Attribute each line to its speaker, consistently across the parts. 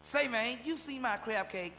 Speaker 1: Say, man, you see my crab cakes?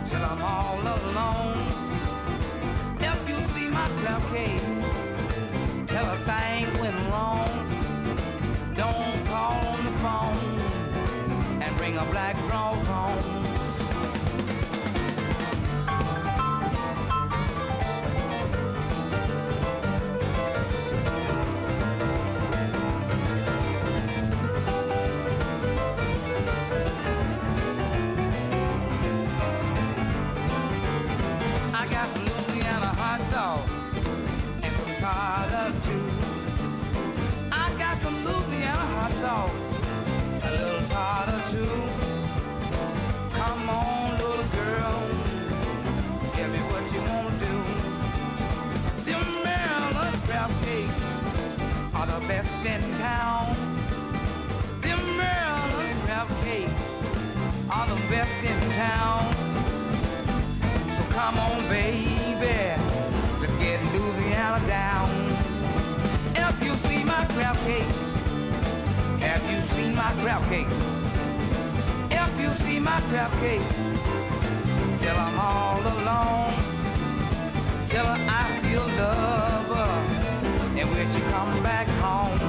Speaker 1: Till I'm all alone. If you see my crab cakes, tell her things went wrong. Don't call on the phone and bring a black draw home. A little tartar too. Come on, little girl, tell me what you want to do. Them Maryland crab cakes are the best in town. Them Maryland crab cakes are the best in town. So come on, baby, let's get Louisiana down. If you see my crab cake, have you seen my crab cake? If you see my crab cake, tell I'm all alone. Tell her I still love her, and when she come back home.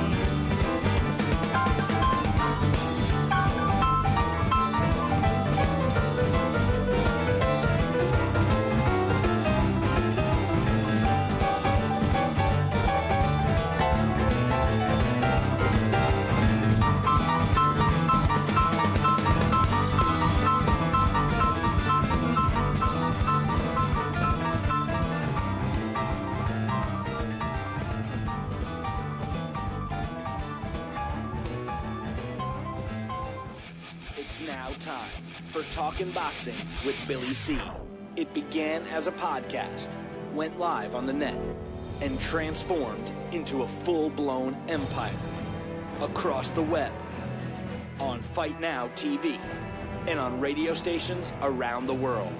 Speaker 2: Time for Talkin' Boxing with Billy C. It began as a podcast, went live on the net, and transformed into a full-blown empire. Across the web, on Fight Now TV, and on radio stations around the world.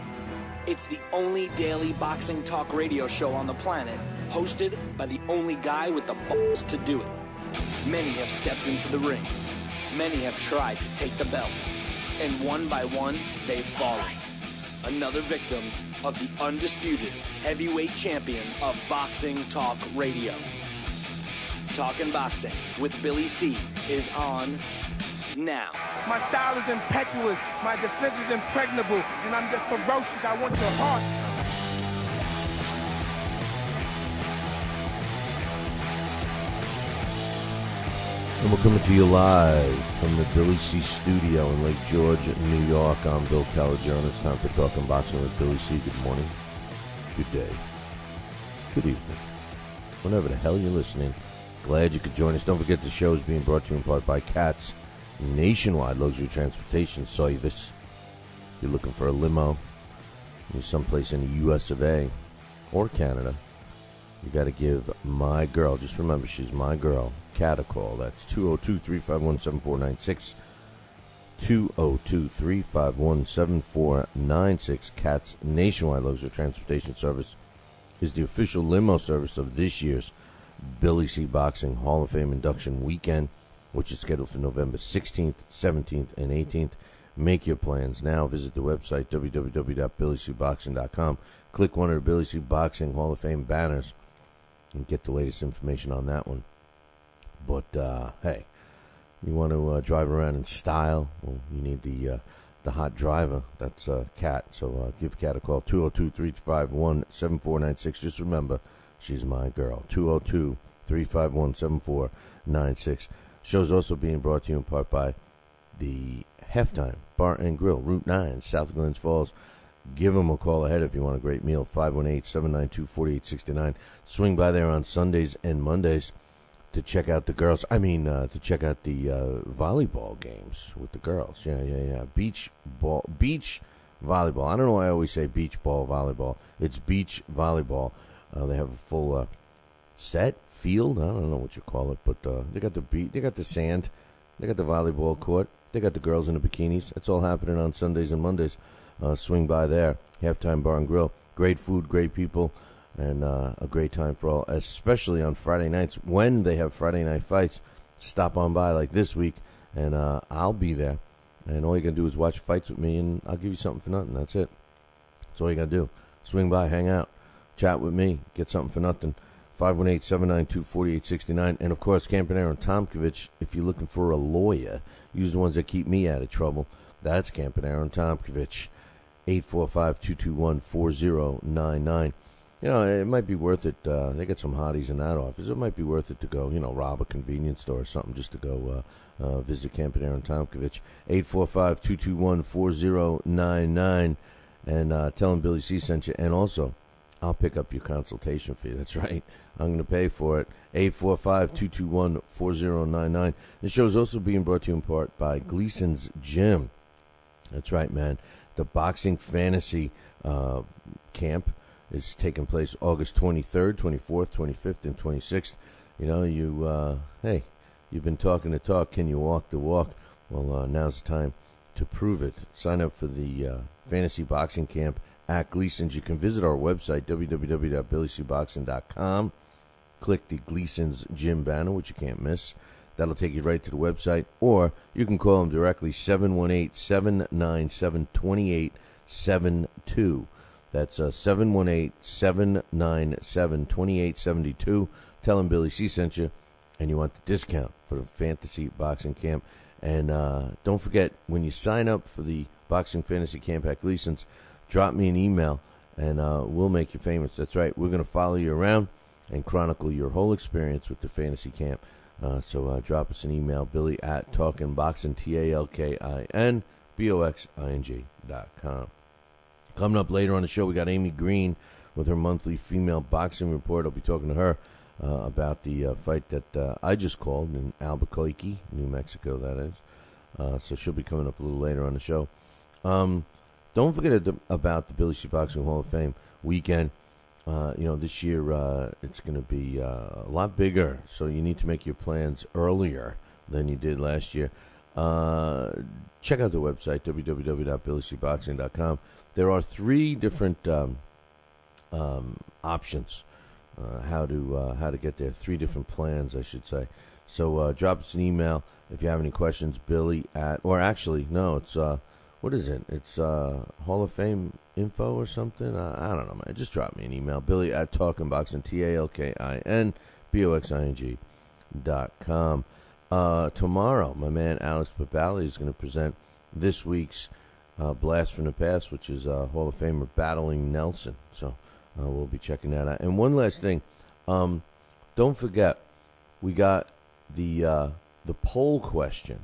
Speaker 2: It's the only daily boxing talk radio show on the planet, hosted by the only guy with the balls to do it. Many have stepped into the ring. Many have tried to take the belt. And one by one, they've fallen. Another victim of the undisputed heavyweight champion of boxing talk radio. Talkin' Boxing with Billy C. is on now.
Speaker 3: My style is impetuous, my defense is impregnable, and I'm just ferocious. I want your heart.
Speaker 4: And we're coming to you live from the Billy C studio in Lake George, New York. I'm Bill Calagione. It's time for Talking Boxing with Billy C. Good morning, good day, good evening, whenever the hell you're listening. Glad you could join us. Don't forget the show is being brought to you in part by Katz Nationwide Luxury Transportation Service. If you're looking for a limo, you're someplace in the U.S. of A. or Canada, you got to give my girl, just remember she's my girl, Kat a call. That's 202-351-7496. 202-351-7496. Kat's Nationwide Luxury Transportation Service is the official limo service of this year's BillyCBoxing Hall of Fame induction weekend, which is scheduled for November 16th, 17th, and 18th. Make your plans now. Visit the website, www.BillyCBoxing.com. Click one of the BillyCBoxing Hall of Fame banners and get the latest information on that one. But, hey, You want to drive around in style? Well, you need the hot driver. That's Kat. So give Kat a call, 202-351-7496. Just remember, she's my girl. 202-351-7496. Show's also being brought to you in part by the Halftime Bar and Grill, Route 9, South Glens Falls. Give them a call ahead if you want a great meal, 518-792-4869. Swing by there on Sundays and Mondays to check out the girls. To check out the volleyball games with the girls. Yeah. Beach volleyball. I don't know why I always say beach ball volleyball. It's beach volleyball. They have a full field. I don't know what you call it, but they got they got the sand, they got the volleyball court, they got the girls in the bikinis. It's all happening on Sundays and Mondays. Swing by there. Halftime Bar and Grill. Great food, great people, and a great time for all, especially on Friday nights when they have Friday night fights. Stop on by like this week, and I'll be there. And all you got to do is watch fights with me, and I'll give you something for nothing. That's it. That's all you got to do. Swing by, hang out, chat with me, get something for nothing. 518-792-4869. And, of course, Campanaro and Tomkovich, if you're looking for a lawyer, use the ones that keep me out of trouble. That's Campanaro and Tomkovich, 845-221-4099. You know, it might be worth it. They got some hotties in that office. It might be worth it to go, rob a convenience store or something just to go visit Campanaro and Tomkovich. 845-221-4099. And tell them Billy C sent you. And also, I'll pick up your consultation fee. That's right. I'm going to pay for it. 845-221-4099. The show is also being brought to you in part by Gleason's Gym. That's right, man. The Boxing Fantasy Camp is taking place August 23rd, 24th, 25th, and 26th. You've been talking the talk. Can you walk the walk? Well, now's the time to prove it. Sign up for the Fantasy Boxing Camp at Gleason's. You can visit our website, www.BillyCBoxing.com. Click the Gleason's Gym banner, which you can't miss. That'll take you right to the website. Or you can call them directly, 718-797-2872. That's 718-797-2872. Tell them Billy C sent you, and you want the discount for the Fantasy Boxing Camp. And don't forget, when you sign up for the Boxing Fantasy Camp at Gleason's, drop me an email, and we'll make you famous. That's right. We're going to follow you around and chronicle your whole experience with the Fantasy Camp. So drop us an email, Billy at talkinboxing, TalkinBoxing.com. Coming up later on the show, we got Amy Green with her monthly female boxing report. I'll be talking to her about the fight that I just called in Albuquerque, New Mexico, that is. So she'll be coming up a little later on the show. Don't forget about the Billy C. Boxing Hall of Fame weekend. This year it's going to be a lot bigger, so you need to make your plans earlier than you did last year. Check out the website, www.BillyCBoxing.com. There are 3 different options how to get there. 3 different plans, I should say. So drop us an email if you have any questions. Billy at, or actually, no, it's what is it? It's Hall of Fame info or something. I don't know, man. Just drop me an email. Billy at talkinboxing, TalkinBoxing.com. Tomorrow, my man Alex Papali is going to present this week's Blast from the Past, which is Hall of Famer Battling Nelson. So we'll be checking that out. And one last thing, don't forget, we got the poll question,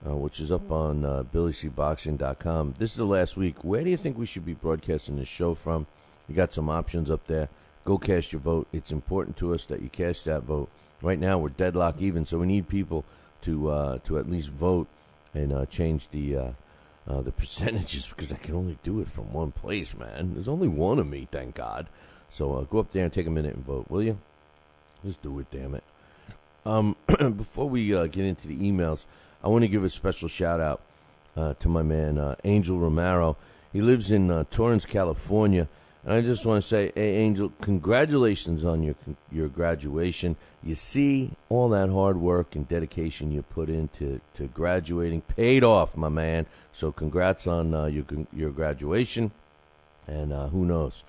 Speaker 4: which is up on BillyCBoxing.com. This is the last week. Where do you think we should be broadcasting this show from? We got some options up there. Go cast your vote. It's important to us that you cast that vote. Right now we're deadlock even, so we need people to at least vote and change the percentages, because I can only do it from one place, man. There's only one of me, thank God. So go up there and take a minute and vote, will you? Just do it, damn it. Before we get into the emails, I want to give a special shout-out to my man Angel Romero. He lives in Torrance, California. And I just want to say, hey, Angel, congratulations on your graduation. You see, all that hard work and dedication you put into graduating paid off, my man. So congrats on your graduation. And who knows?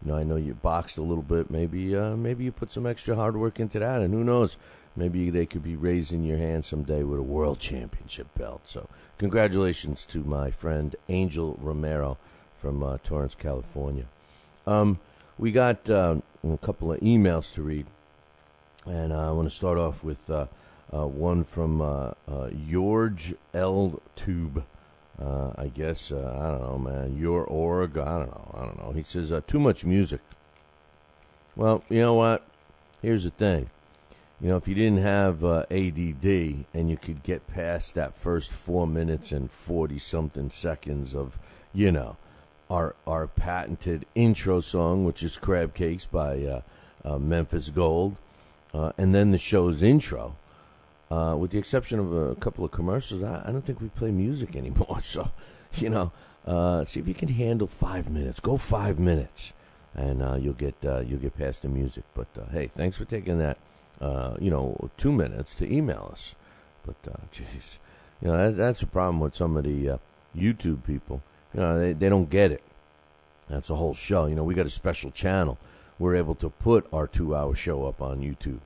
Speaker 4: I know you boxed a little bit. Maybe you put some extra hard work into that. And who knows? maybe they could be raising your hand someday with a world championship belt. So congratulations to my friend Angel Romero from Torrance, California. We got a couple of emails to read, and I want to start off with one from George L. Tube. I guess, I don't know, man, your org, I don't know. He says, too much music. Well, you know what? Here's the thing. You know, if you didn't have ADD and you could get past that first 4 minutes and 40-something seconds of, you know, our patented intro song, which is Crab Cakes by Memphis Gold, and then the show's intro, with the exception of a couple of commercials, I don't think we play music anymore. So, you know, see if you can handle 5 minutes. Go 5 minutes, and you'll get past the music. But hey, thanks for taking that 2 minutes to email us. But geez, you know that's a problem with some of the YouTube people. You know, they don't get it. That's a whole show. You know, we got a special channel. We're able to put our 2-hour show up on YouTube.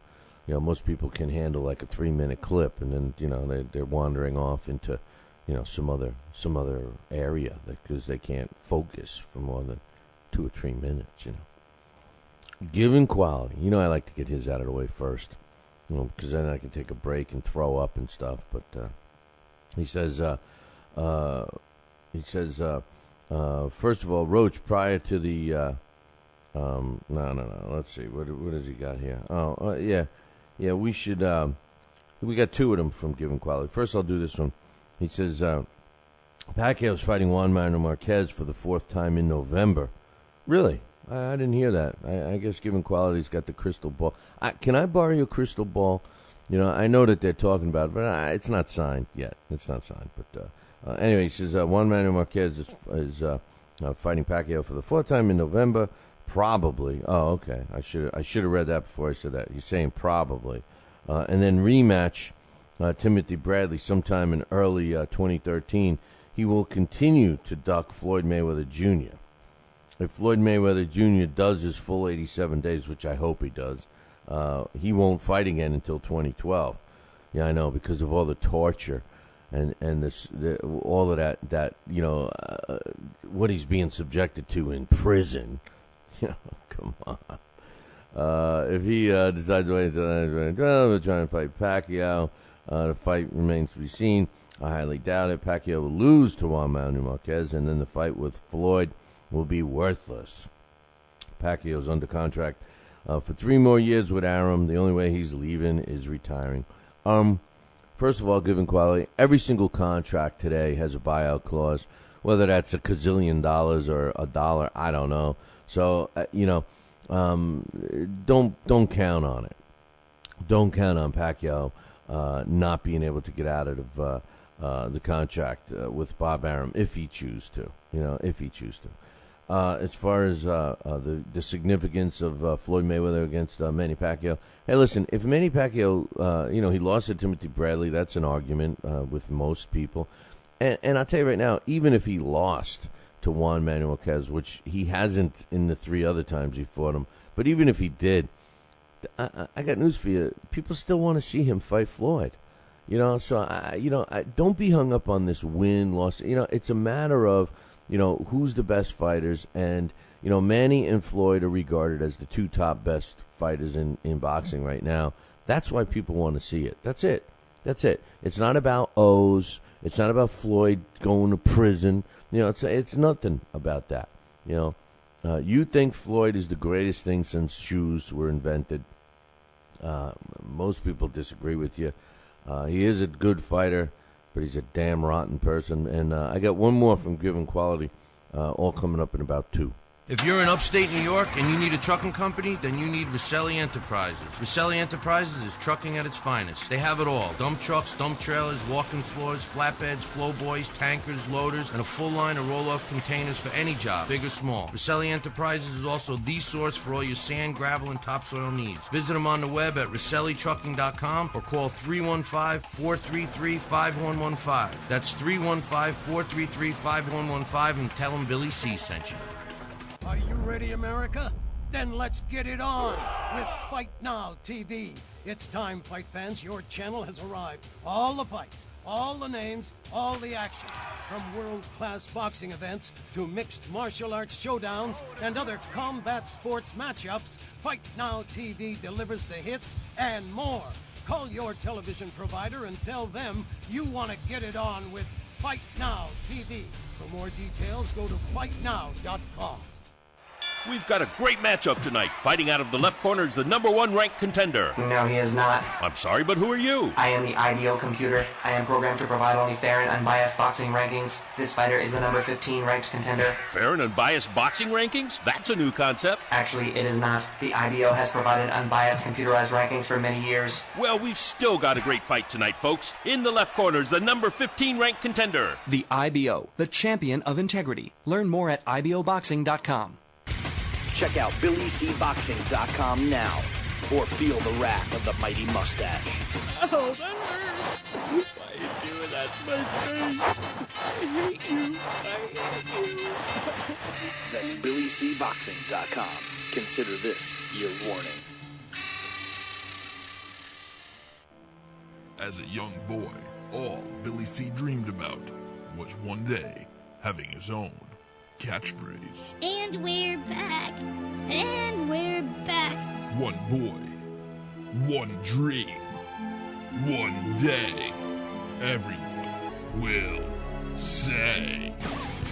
Speaker 4: You know, most people can handle like a 3-minute clip, and then, you know, they're wandering off into, you know, some other area because they can't focus for more than 2 or 3 minutes, you know. Given quality. You know, I like to get his out of the way first, you know, because then I can take a break and throw up and stuff. But he says, first of all, Roach, prior to the, no. Let's see. What has he got here? Oh, yeah. Yeah, we should, we got 2 of them from Given Quality. First, I'll do this one. He says, Pacquiao's fighting Juan Manuel Marquez for the 4th time in November. Really? I didn't hear that. I guess Given Quality's got the crystal ball. Can I borrow your crystal ball? You know, I know that they're talking about it, but it's not signed yet. It's not signed. But anyway, he says Juan Manuel Marquez is fighting Pacquiao for the 4th time in November. Probably. Oh, okay. I should have read that before I said that. He's saying probably. And then rematch Timothy Bradley sometime in early 2013. He will continue to duck Floyd Mayweather Jr. If Floyd Mayweather Jr. does his full 87 days, which I hope he does, he won't fight again until 2012. Yeah, I know, because of all the torture and all of that you know, what he's being subjected to in prison. Come on. If he decides to wait until we'll try and fight Pacquiao. The fight remains to be seen. I highly doubt it. Pacquiao will lose to Juan Manuel Marquez, and then the fight with Floyd will be worthless. Pacquiao's under contract for 3 more years with Arum. The only way he's leaving is retiring. First of all, Given Quality, every single contract today has a buyout clause. Whether that's $1 gazillion or $1, I don't know. So, you know, don't count on it. Don't count on Pacquiao not being able to get out of the contract with Bob Arum if he chooses to. You know, if he chooses to. As far as the significance of Floyd Mayweather against Manny Pacquiao, hey, listen, if Manny Pacquiao, you know, he lost to Timothy Bradley, that's an argument with most people. And I'll tell you right now, even if he lost to Juan Manuel Marquez, which he hasn't in the 3 other times he fought him, but even if he did, I got news for you. People still want to see him fight Floyd. You know, so, don't be hung up on this win-loss. You know, it's a matter of, you know, who's the best fighters. And, you know, Manny and Floyd are regarded as the 2 top best fighters in boxing right now. That's why people want to see it. That's it. It's not about O's. It's not about Floyd going to prison. You know, it's nothing about that. You know, you think Floyd is the greatest thing since shoes were invented. Most people disagree with you. He is a good fighter, but he's a damn rotten person. And I got one more from Given Quality, all coming up in about 2.
Speaker 5: If you're in upstate New York and you need a trucking company, then you need Roselli Enterprises. Roselli Enterprises is trucking at its finest. They have it all. Dump trucks, dump trailers, walk-in floors, flatbeds, flowboys, tankers, loaders, and a full line of roll-off containers for any job, big or small. Roselli Enterprises is also the source for all your sand, gravel, and topsoil needs. Visit them on the web at RoselliTrucking.com or call 315-433-5115. That's 315-433-5115 and tell them Billy C sent you.
Speaker 6: Are you ready, America? Then let's get it on with Fight Now TV. It's time, fight fans. Your channel has arrived. All the fights, all the names, all the action. From world-class boxing events to mixed martial arts showdowns and other combat sports matchups, Fight Now TV delivers the hits and more. Call your television provider and tell them you want to get it on with Fight Now TV. For more details, go to fightnow.com.
Speaker 7: We've got a great matchup tonight. Fighting out of the left corner is the #1 ranked contender.
Speaker 8: No, he is not.
Speaker 7: I'm sorry, but who are you?
Speaker 8: I am the ideal computer. I am programmed to provide only fair and unbiased boxing rankings. This fighter is the number 15 ranked contender.
Speaker 7: Fair and unbiased boxing rankings? That's a new concept.
Speaker 8: Actually, it is not. The IBO has provided unbiased computerized rankings for many years.
Speaker 7: Well, we've still got a great fight tonight, folks. In the left corner is the number 15 ranked contender.
Speaker 9: The IBO, the champion of integrity. Learn more at IBOBoxing.com.
Speaker 2: Check out BillyCBoxing.com now, or feel the wrath of the mighty mustache.
Speaker 7: Oh, that hurts. Why are you doing that to my face? I hate you. I hate you.
Speaker 2: That's BillyCBoxing.com. Consider this your warning.
Speaker 10: As a young boy, all Billy C dreamed about was one day having his own catchphrase.
Speaker 11: And we're back. And we're back.
Speaker 10: One boy, one dream, one day, everyone will say.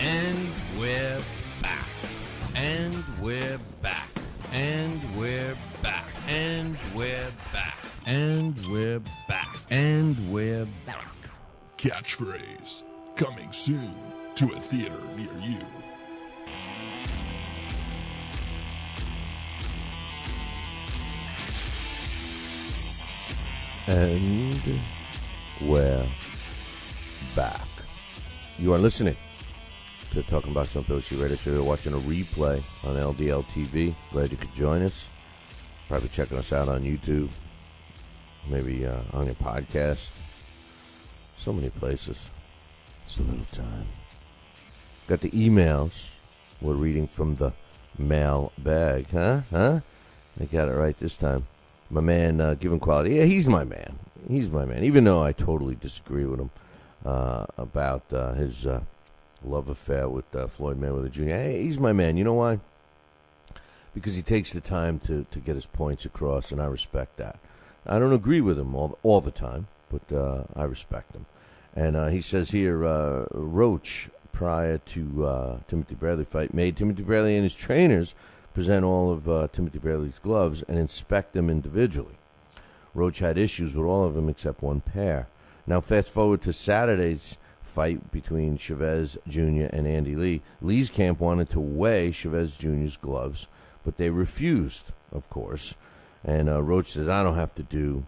Speaker 5: And we're back. And we're back. And we're back. And we're back. And we're back. And we're back.
Speaker 10: Catchphrase coming soon to a theater near you.
Speaker 4: And we're back. You are listening to Talking Boxing on Billy C Radio Show. You're watching a replay on LDL TV. Glad you could join us. Probably checking us out on YouTube. Maybe on your podcast. So many places. It's a little time. Got the emails. We're reading from the mail bag. Huh? I got it right this time. My man, Given Quality. Yeah, he's my man. He's my man. Even though I totally disagree with him about his love affair with Floyd Mayweather Jr. Hey, he's my man. You know why? Because he takes the time to get his points across, and I respect that. I don't agree with him all the time, but I respect him. And he says here, Roach, prior to Timothy Bradley fight, made Timothy Bradley and his trainers present all of Timothy Bradley's gloves and inspect them individually. Roach had issues with all of them except one pair. Now fast forward to Saturday's fight between Chavez Jr. and Andy Lee. Lee's camp wanted to weigh Chavez Jr.'s gloves, but they refused, of course. And Roach says, I don't have to do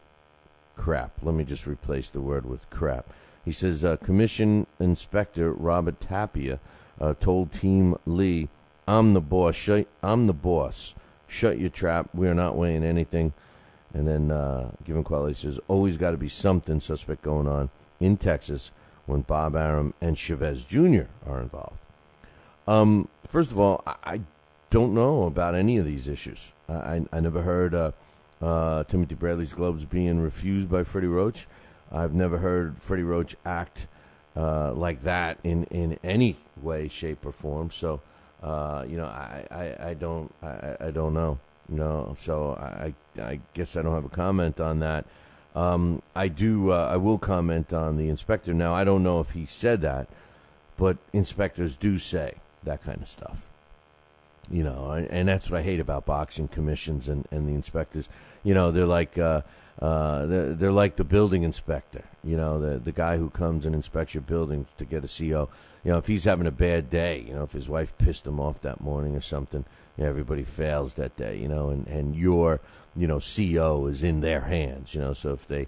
Speaker 4: crap. Let me just replace the word with crap. He says, Commission Inspector Robert Tapia told Team Lee, I'm the boss. I'm the boss. Shut your trap. We are not weighing anything. And then Given Quality says, always got to be something suspect going on in Texas when Bob Arum and Chavez Jr. are involved. First of all, I don't know about any of these issues. I never heard Timothy Bradley's gloves being refused by Freddie Roach. I've never heard Freddie Roach act like that in any way, shape, or form. So, I don't know. So I guess I don't have a comment on that. I will comment on the inspector. Now, I don't know if he said that, but inspectors do say that kind of stuff. And that's what I hate about boxing commissions and the inspectors. They're like they're like the building inspector. The guy who comes and inspects your building to get a CO. If he's having a bad day, if his wife pissed him off that morning or something, everybody fails that day, and your, CO is in their hands, so if they,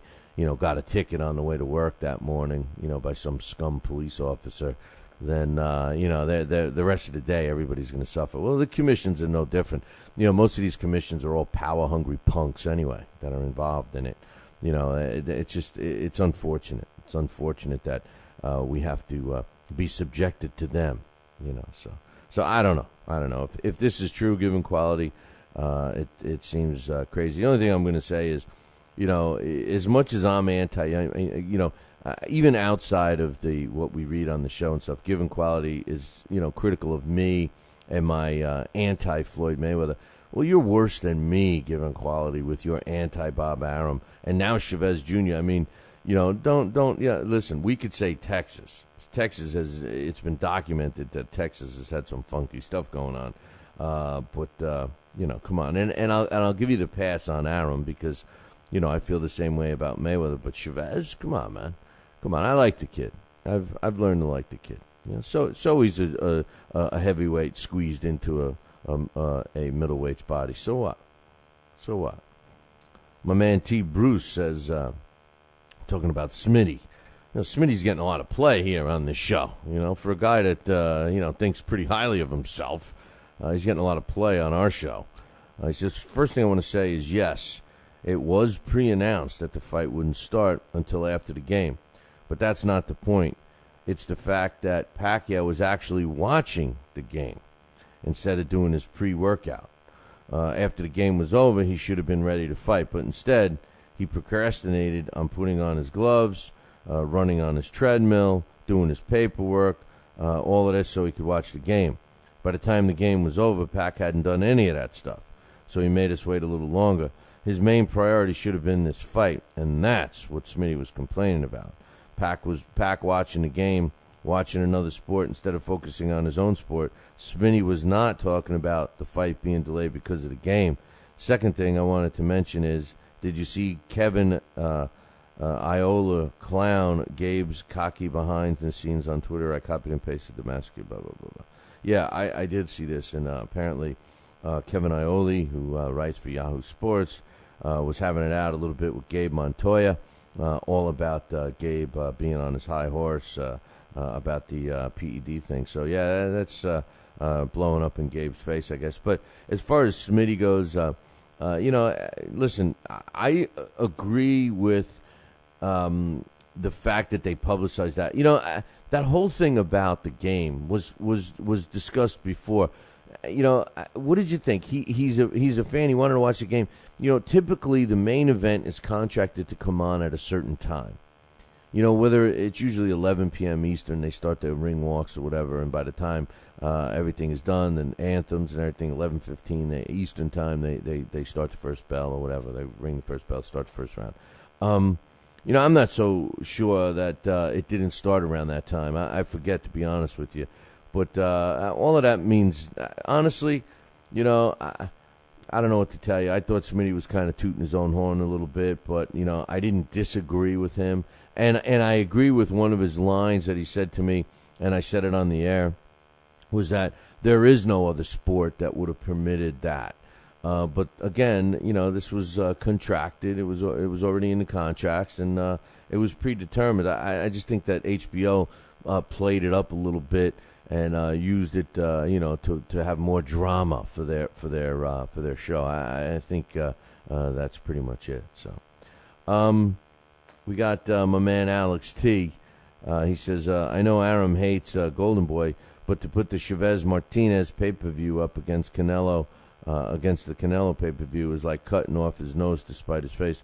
Speaker 4: got a ticket on the way to work that morning, by some scum police officer, then, the rest of the day, everybody's going to suffer. Well, the commissions are no different. Most of these commissions are all power-hungry punks anyway that are involved in it. It's unfortunate. It's unfortunate that we have to be subjected to them, So I don't know. If this is true, Given Quality, It seems crazy. The only thing I'm going to say is, as much as I'm anti, even outside of what we read on the show and stuff, Given Quality is, critical of me and my anti-Floyd Mayweather. Well, you're worse than me, Given Quality, with your anti-Bob Arum. And now Chavez Jr. I mean, listen, we could say Texas. It's been documented that Texas has had some funky stuff going on. But come on. And I'll give you the pass on Arum because, I feel the same way about Mayweather. But Chavez, come on, man. Come on. I like the kid. I've learned to like the kid. So he's a heavyweight squeezed into a middleweight's body. So what? My man T. Bruce says, talking about Smitty. Smitty's getting a lot of play here on this show. For a guy that thinks pretty highly of himself, he's getting a lot of play on our show. He says, first thing I want to say is yes, it was pre-announced that the fight wouldn't start until after the game, but that's not the point. It's the fact that Pacquiao was actually watching the game instead of doing his pre-workout. After the game was over, he should have been ready to fight, but instead he procrastinated on putting on his gloves, running on his treadmill, doing his paperwork, all of this so he could watch the game. By the time the game was over, Pac hadn't done any of that stuff, so he made us wait a little longer. His main priority should have been this fight, and that's what Smitty was complaining about. Pac watching the game, watching another sport instead of focusing on his own sport. Smitty was not talking about the fight being delayed because of the game. Second thing I wanted to mention is, did you see Kevin Iola clown Gabe's cocky behind the scenes on Twitter? I copied and pasted the mask, blah, blah, blah, blah. Yeah, I did see this, and apparently Kevin Ioli, who writes for Yahoo Sports, was having it out a little bit with Gabe Montoya, all about Gabe being on his high horse about the PED thing. So, yeah, that's blowing up in Gabe's face, I guess. But as far as Smitty goes, listen, I agree with the fact that they publicized that. That whole thing about the game was discussed before. What did you think? He's a fan. He wanted to watch the game. Typically the main event is contracted to come on at a certain time. Whether it's usually 11 p.m. Eastern, they start their ring walks or whatever, and by the time everything is done and anthems and everything, 11:15 Eastern time, they start the first bell or whatever. They ring the first bell, start the first round. I'm not so sure that it didn't start around that time. I forget, to be honest with you. But all of that means, honestly, I don't know what to tell you. I thought Smitty was kind of tooting his own horn a little bit, but, I didn't disagree with him. And I agree with one of his lines that he said to me, and I said it on the air, was that there is no other sport that would have permitted that. But again, this was contracted. It was already in the contracts, and it was predetermined. I just think that HBO played it up a little bit and used it, to have more drama for their show. I think that's pretty much it. So, we got my man Alex T. He says, I know Arum hates Golden Boy, but to put the Chavez Martinez pay-per-view up against Canelo. Against the Canelo pay-per-view is like cutting off his nose to spite his face.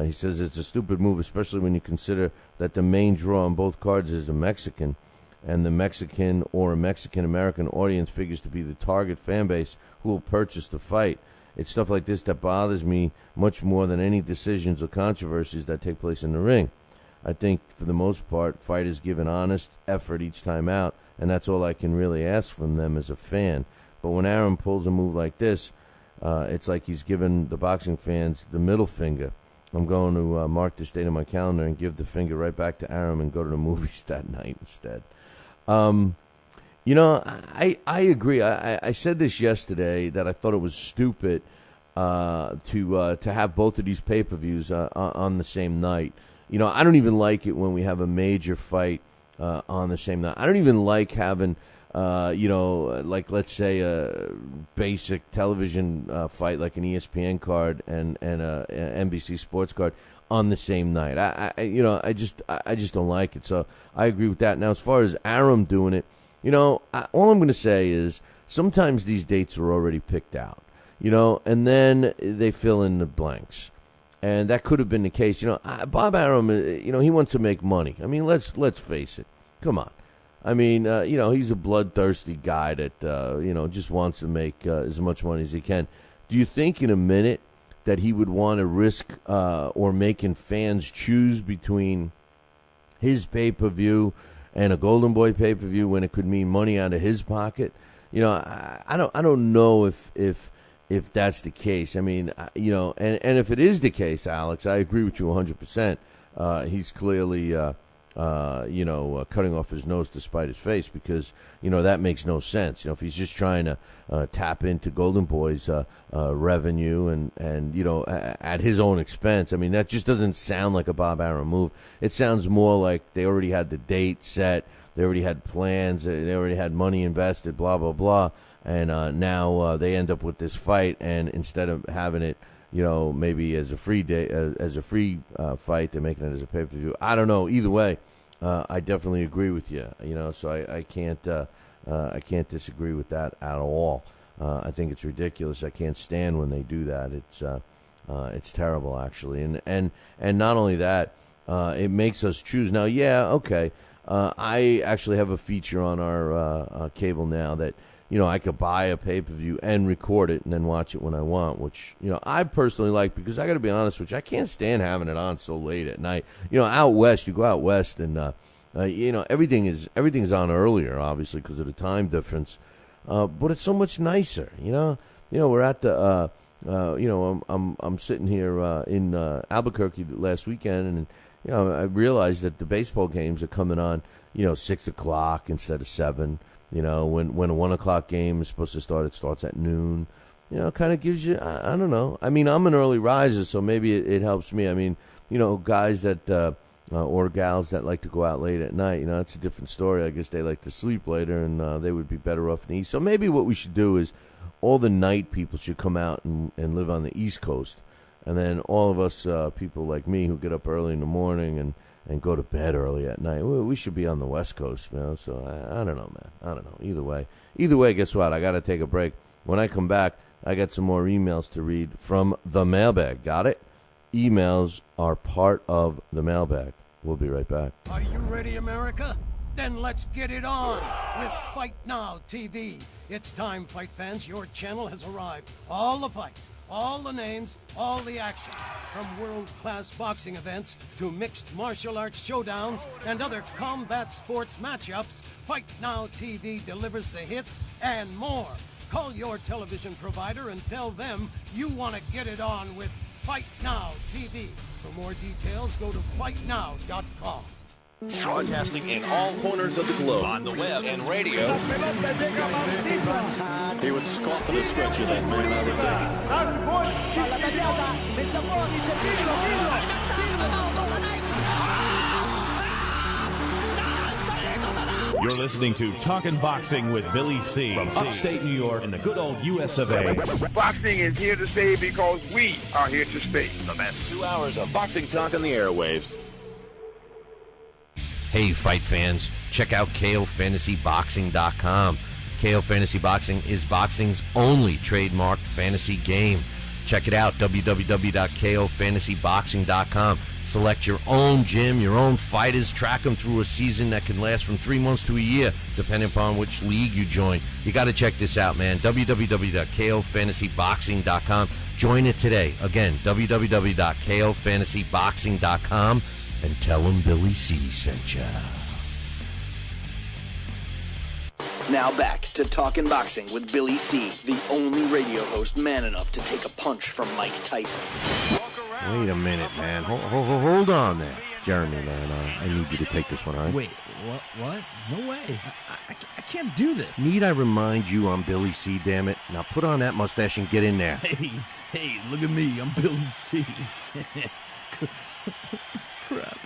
Speaker 4: He says it's a stupid move, especially when you consider that the main draw on both cards is a Mexican, and the Mexican or a Mexican-American audience figures to be the target fan base who will purchase the fight. It's stuff like this that bothers me much more than any decisions or controversies that take place in the ring. I think, for the most part, fighters give an honest effort each time out, and that's all I can really ask from them as a fan. But when Arum pulls a move like this, it's like he's giving the boxing fans the middle finger. I'm going to mark this date on my calendar and give the finger right back to Arum and go to the movies that night instead. I agree. I said this yesterday that I thought it was stupid to have both of these pay-per-views on the same night. I don't even like it when we have a major fight on the same night. I don't even like having... like let's say a basic television fight like an ESPN card and a NBC Sports card on the same night. I just don't like it. So I agree with that. Now, as far as Arum doing it, all I'm going to say is sometimes these dates are already picked out. and then they fill in the blanks. And that could have been the case. Bob Arum, he wants to make money. I mean, let's face it. Come on. I mean, he's a bloodthirsty guy that, just wants to make as much money as he can. Do you think in a minute that he would want to risk or making fans choose between his pay-per-view and a Golden Boy pay-per-view when it could mean money out of his pocket? I don't know if that's the case. I mean, and if it is the case, Alex, I agree with you 100%. He's clearly, cutting off his nose to spite his face because, that makes no sense. If he's just trying to tap into Golden Boy's revenue and at his own expense, I mean, that just doesn't sound like a Bob Arum move. It sounds more like they already had the date set, they already had plans, they already had money invested, blah, blah, blah. And now they end up with this fight, and instead of having it, maybe as a free fight, they're making it as a pay-per-view. I don't know. Either way, I definitely agree with you. So I can't disagree with that at all. I think it's ridiculous. I can't stand when they do that. It's terrible, actually. And not only that, it makes us choose. Now, yeah, okay. I actually have a feature on our cable now that. I could buy a pay-per-view and record it and then watch it when I want, which, I personally like because I got to be honest with you, I can't stand having it on so late at night. Out west, you go out west and, everything's on earlier, obviously, because of the time difference. But it's so much nicer, we're at the, I'm sitting here in Albuquerque last weekend and, I realized that the baseball games are coming on, 6 o'clock instead of 7. When a 1 o'clock game is supposed to start, it starts at noon. Kind of gives you, I don't know. I mean, I'm an early riser, so maybe it helps me. I mean, guys that, or gals that like to go out late at night, it's a different story. I guess they like to sleep later, and they would be better off in the East. So maybe what we should do is all the night people should come out and live on the East Coast. And then all of us people like me who get up early in the morning and go to bed early at night. We should be on the West Coast, So I don't know, man. I don't know. Either way, guess what? I got to take a break. When I come back, I got some more emails to read from the mailbag. Got it? Emails are part of the mailbag. We'll be right back.
Speaker 6: Are you ready, America? Then let's get it on with Fight Now TV. It's time, fight fans. Your channel has arrived. All the fights, all the names, all the action. From world-class boxing events to mixed martial arts showdowns and other combat sports matchups, Fight Now TV delivers the hits and more. Call your television provider and tell them you want to get it on with Fight Now TV. For more details, go to fightnow.com.
Speaker 12: Broadcasting in all corners of the globe, on the web and radio.
Speaker 13: He would scoff at a stretcher, that man, I would
Speaker 14: think. You're listening to Talkin' Boxing with Billy C. From upstate New York in the good old US of A.
Speaker 3: Boxing is here to stay because we are here to stay.
Speaker 12: The best 2 hours of boxing talk on the airwaves.
Speaker 5: Hey, fight fans, check out KOFantasyBoxing.com. KO Fantasy Boxing is boxing's only trademarked fantasy game. Check it out, www.KOFantasyBoxing.com. Select your own gym, your own fighters, track them through a season that can last from 3 months to a year, depending upon which league you join. You got to check this out, man, www.KOFantasyBoxing.com. Join it today. Again, www.KOFantasyBoxing.com. And tell him Billy C sent ya.
Speaker 2: Now back to Talkin' Boxing with Billy C, the only radio host man enough to take a punch from Mike Tyson.
Speaker 4: Wait a minute, man. Hold on there. Jeremy, man, I need you to take this one, all right?
Speaker 15: Wait, what? No way. I can't do this.
Speaker 4: Need I remind you I'm Billy C, damn it? Now put on that mustache and get in there.
Speaker 15: Hey, look at me. I'm Billy C. Crap.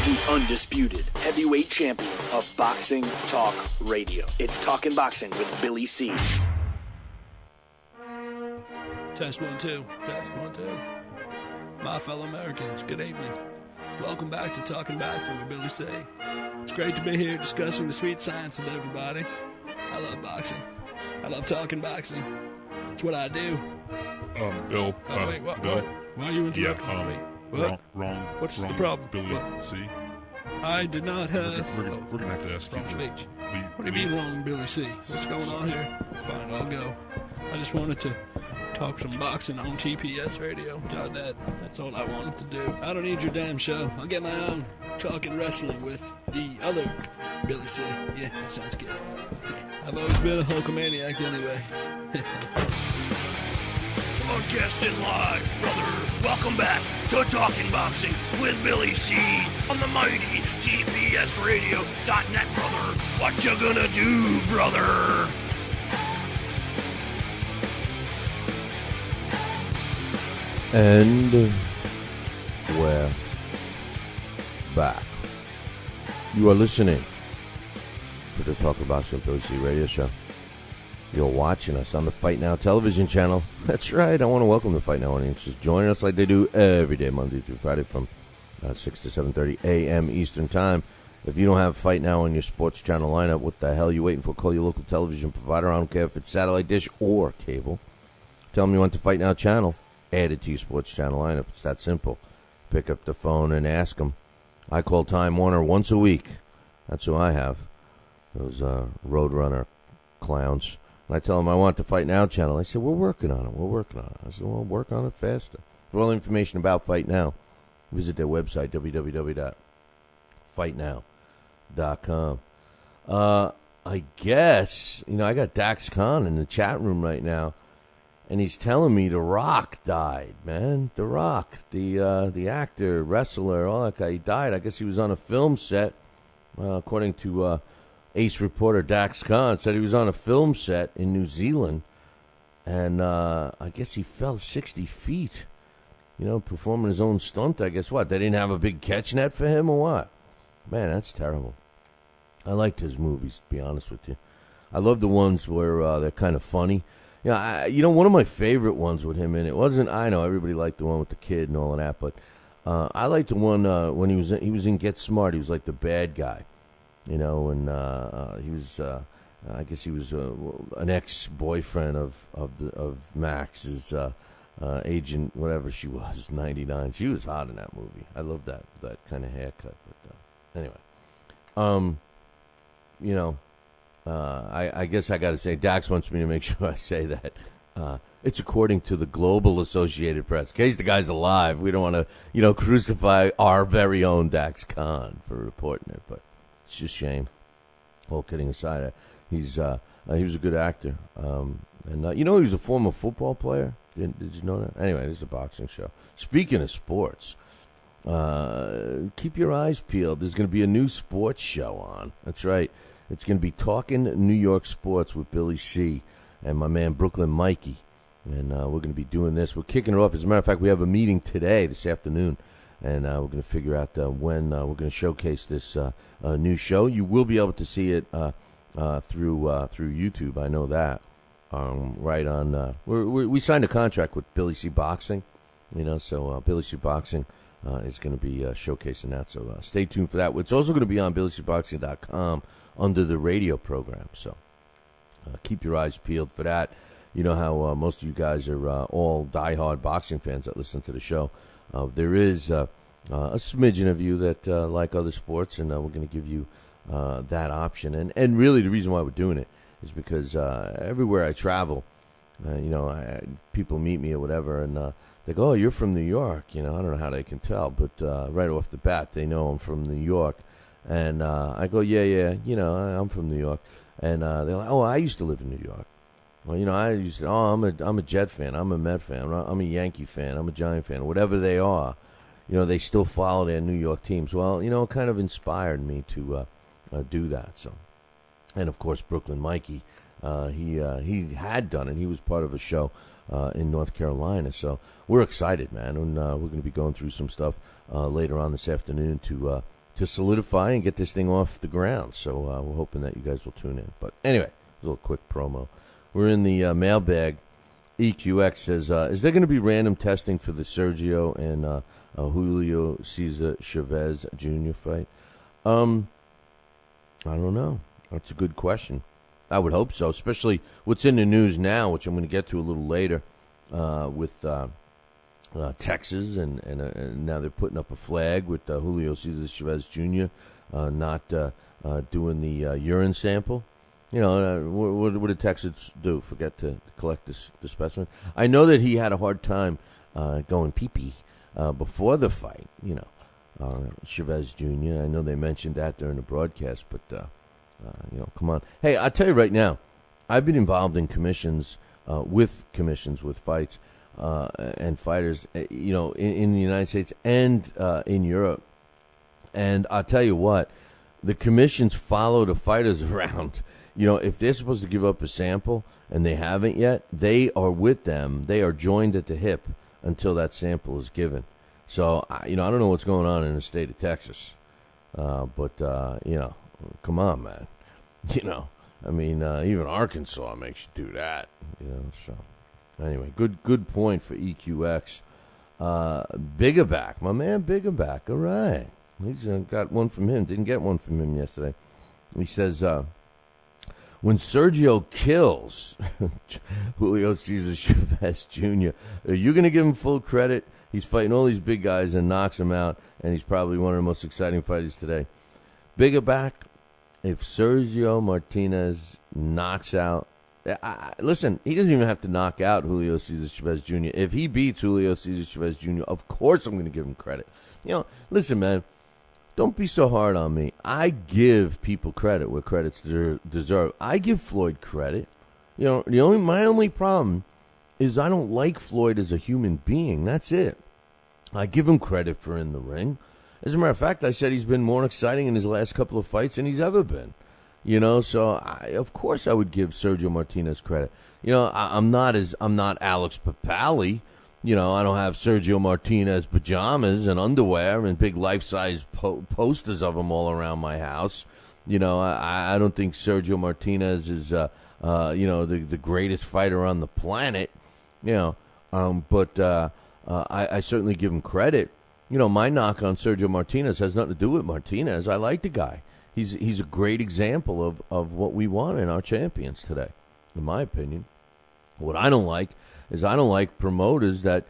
Speaker 2: The undisputed heavyweight champion of Boxing Talk Radio. It's Talkin' Boxing with Billy C.
Speaker 16: Test 1 2. Test 1 2. My fellow Americans, good evening. Welcome back to Talking Boxing with Billy C. It's great to be here discussing the sweet science with everybody. I love boxing. I love talking boxing. It's what I do.
Speaker 10: Bill.
Speaker 16: Wait, what?
Speaker 10: Bill.
Speaker 16: Why are you interrupting me? What?
Speaker 10: Wrong.
Speaker 16: What's the problem?
Speaker 10: Billy C.
Speaker 16: I did not have...
Speaker 10: We're going to have to ask you.
Speaker 16: Wrong speech. What do you mean wrong, Billy C? What's going on here? Fine, I'll go. I just wanted to talk some boxing on TPSradio.net. That's all I wanted to do. I don't need your damn show. I'll get my own talking wrestling with the other Billy C. Yeah, that sounds good. I've always been a Hulkamaniac anyway.
Speaker 17: Broadcasting live, brother. Welcome back to Talking Boxing with Billy C. on the mighty TPSradio.net, brother. What you gonna do, brother?
Speaker 4: And we're back. You are listening to the Talking Boxing with Billy C radio show. You're watching us on the Fight Now television channel. That's right. I want to welcome the Fight Now audiences joining us like they do every day, Monday through Friday from 6 to 7:30 a.m. Eastern Time. If you don't have Fight Now on your sports channel lineup, what the hell are you waiting for? Call your local television provider. I don't care if it's satellite dish or cable. Tell them you want the Fight Now channel added to your sports channel lineup. It's that simple. Pick up the phone and ask them. I call Time Warner once a week. That's who I have. Those Roadrunner clowns. And I tell them I want the Fight Now channel. They say, we're working on it. I said, well, work on it faster. For all information about Fight Now, visit their website, www.fightnow.com. I guess, I got Dax Khan in the chat room right now, and he's telling me The Rock died, man. The Rock, the actor, wrestler, all that guy, he died. I guess he was on a film set, according to Ace reporter Dax Khan, said he was on a film set in New Zealand, and I guess he fell 60 feet, performing his own stunt. I guess what? They didn't have a big catch net for him or what? Man, that's terrible. I liked his movies, to be honest with you. I love the ones where they're kind of funny. One of my favorite ones with him in it wasn't, I know everybody liked the one with the kid and all of that, but I liked the one when he was in Get Smart. He was like the bad guy, and he was, I guess he was an ex-boyfriend of Max's agent, whatever she was, 99. She was hot in that movie. I love that kind of haircut. But anyway, I guess I got to say, Dax wants me to make sure I say that. It's according to the Global Associated Press. In case the guy's alive, we don't want to, crucify our very own Dax Khan for reporting it, but it's just a shame. All kidding aside, he was a good actor. And he was a former football player. Did you know that? Anyway, this is a boxing show. Speaking of sports, keep your eyes peeled. There's going to be a new sports show on. That's right. It's going to be Talking New York Sports with Billy C. and my man Brooklyn Mikey. And we're going to be doing this. We're kicking it off. As a matter of fact, we have a meeting today, this afternoon, and we're going to figure out when we're going to showcase this new show. You will be able to see it through YouTube. I know that. Right on. We signed a contract with BillyCBoxing, so BillyCBoxing is going to be showcasing that. So stay tuned for that. It's also going to be on BillyCBoxing.com under the radio program. So keep your eyes peeled for that. You know how most of you guys are all diehard boxing fans that listen to the show. There is a smidgen of you that like other sports, and we're going to give you that option. And really the reason why we're doing it is because everywhere I travel, people meet me or whatever, and they go, "Oh, you're from New York." I don't know how they can tell, but right off the bat, they know I'm from New York. And I go, yeah, I'm from New York. And they're like, "Oh, I used to live in New York." Well, I used to, I'm a Jet fan, I'm a Met fan, I'm a Yankee fan, I'm a Giant fan, whatever they are, they still follow their New York teams. Well, it kind of inspired me to do that. So, and of course, Brooklyn Mikey, he had done it. He was part of a show in North Carolina. So we're excited, man, and we're going to be going through some stuff later on this afternoon to solidify and get this thing off the ground. So we're hoping that you guys will tune in. But anyway, a little quick promo. We're in the mailbag. EQX says, is there going to be random testing for the Sergio and Julio Cesar Chavez Jr. fight? I don't know. That's a good question. I would hope so, especially what's in the news now, which I'm going to get to a little later, with Texas, and now they're putting up a flag with Julio Cesar Chavez Jr. Not doing the urine sample. You know, what did Texas do? Forget to collect the specimen? I know that he had a hard time going pee-pee before the fight, you know, Chavez Jr. I know they mentioned that during the broadcast, but, you know, come on. Hey, I'll tell you right now, I've been involved in commissions with fights and fighters, you know, in the United States and in Europe. And I'll tell you what, the commissions follow the fighters around. You know, if they're supposed to give up a sample and they haven't yet, they are with them. They are joined at the hip until that sample is given. So, you know, I don't know what's going on in the state of Texas. But you know, come on, man. You know, I mean, even Arkansas makes you do that. You know, so anyway, good point for EQX. Biggerback, my man Biggerback. All right. He's got one from him. Didn't get one from him yesterday. He says, when Sergio kills Julio Cesar Chavez Jr., are you going to give him full credit? He's fighting all these big guys and knocks them out, and he's probably one of the most exciting fighters today. Biggerback, if Sergio Martinez knocks out, listen, he doesn't even have to knock out Julio Cesar Chavez Jr. If he beats Julio Cesar Chavez Jr., of course I'm going to give him credit. You know, listen, man. Don't be so hard on me. I give people credit where credit's deserved. I give Floyd credit. You know, my only problem is I don't like Floyd as a human being. That's it. I give him credit for in the ring. As a matter of fact, I said he's been more exciting in his last couple of fights than he's ever been. You know, so of course I would give Sergio Martinez credit. You know, I'm not Alex Papali. You know, I don't have Sergio Martinez pajamas and underwear and big life-size posters of him all around my house. You know, I don't think Sergio Martinez is, you know, the greatest fighter on the planet. You know, but I certainly give him credit. You know, my knock on Sergio Martinez has nothing to do with Martinez. I like the guy. He's a great example of what we want in our champions today, in my opinion. What I don't like is I don't like promoters that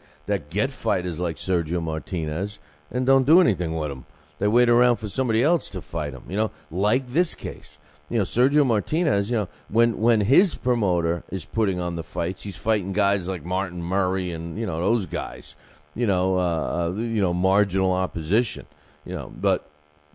Speaker 4: get fighters like Sergio Martinez and don't do anything with them. They wait around for somebody else to fight him, you know, like this case. You know, Sergio Martinez, you know, when his promoter is putting on the fights, he's fighting guys like Martin Murray and, you know, those guys, you know, marginal opposition, you know. But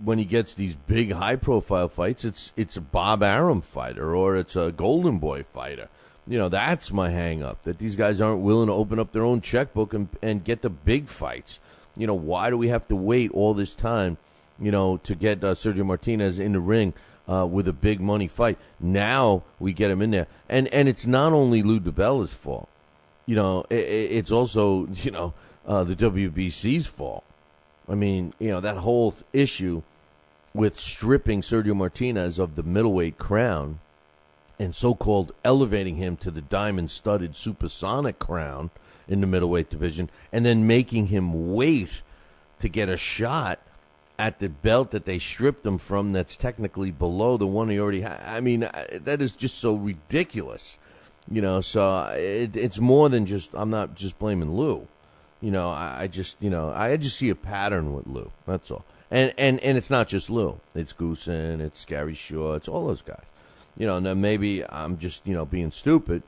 Speaker 4: when he gets these big, high-profile fights, it's a Bob Arum fighter or it's a Golden Boy fighter. You know, that's my hang-up, that these guys aren't willing to open up their own checkbook and get the big fights. You know, why do we have to wait all this time, you know, to get Sergio Martinez in the ring with a big money fight? Now we get him in there. And it's not only Lou DiBella's fault. You know, it's also, you know, the WBC's fault. I mean, you know, that whole issue with stripping Sergio Martinez of the middleweight crown and so-called elevating him to the diamond-studded supersonic crown in the middleweight division, and then making him wait to get a shot at the belt that they stripped him from that's technically below the one he already had. I mean, that is just so ridiculous. You know, so it's more than just, I'm not just blaming Lou. You know, I just see a pattern with Lou. That's all. And it's not just Lou. It's Goosen, it's Gary Shaw, it's all those guys. You know, now maybe I'm just, you know, being stupid,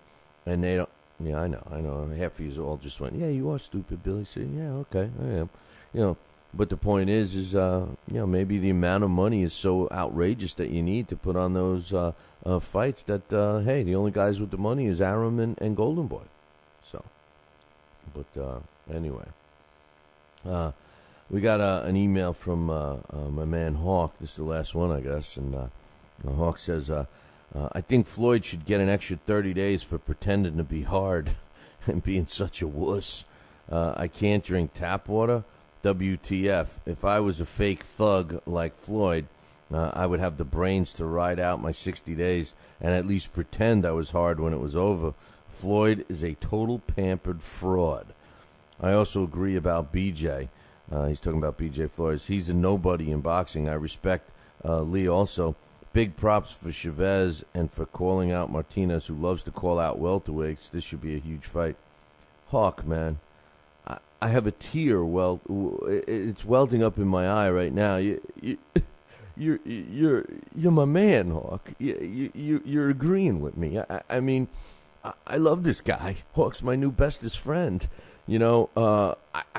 Speaker 4: and they don't. Yeah, I know. Half of you all just went, yeah, you are stupid, Billy C. Yeah, okay, I am. You know, but the point is, you know, maybe the amount of money is so outrageous that you need to put on those fights that, hey, the only guys with the money is Arum and Golden Boy. So, but anyway, we got an email from my man Hawk. This is the last one, I guess, and Hawk says, I think Floyd should get an extra 30 days for pretending to be hard and being such a wuss. I can't drink tap water. WTF. If I was a fake thug like Floyd, I would have the brains to ride out my 60 days and at least pretend I was hard when it was over. Floyd is a total pampered fraud. I also agree about BJ. He's talking about B.J. Flores. He's a nobody in boxing. I respect Lee also. Big props for Chavez and for calling out Martinez, who loves to call out welterweights. This should be a huge fight. Hawk, man, I have a tear. It's welting up in my eye right now. You're my man, Hawk. You're agreeing with me. I mean, I love this guy. Hawk's my new bestest friend. I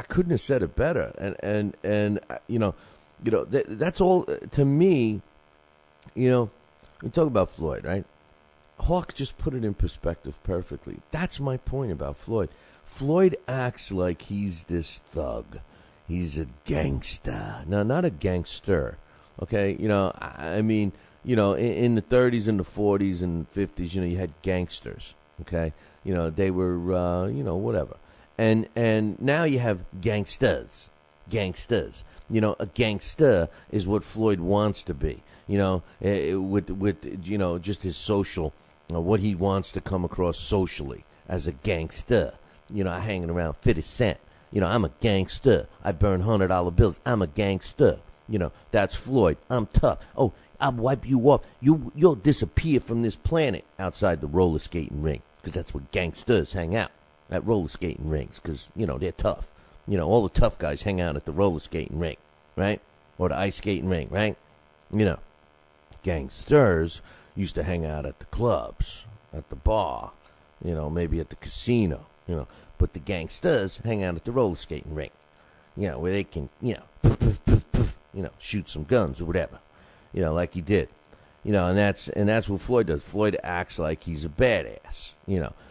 Speaker 4: couldn't have said it better. And that's all to me. We talk about Floyd, right? Hawk just put it in perspective perfectly. That's my point about Floyd. Floyd acts like he's this thug. He's a gangster. No, not a gangster. Okay, I mean, in the 30s and the 40s and 50s, you had gangsters. Okay, they were, whatever. And now you have gangsters. A gangster is what Floyd wants to be. With just his social, what he wants to come across socially as a gangster. Hanging around 50 Cent. I'm a gangster. I burn $100 bills. I'm a gangster. That's Floyd. I'm tough. Oh, I'll wipe you off. You'll disappear from this planet outside the roller skating ring, because that's where gangsters hang out, at roller skating rings, because, they're tough. All the tough guys hang out at the roller skating ring, right? Or the ice skating ring, right? Gangsters used to hang out at the clubs, at the bar, maybe at the casino, but the gangsters hang out at the roller skating ring, where they can, shoot some guns or whatever, like he did, and that's what Floyd does. Floyd acts like he's a badass,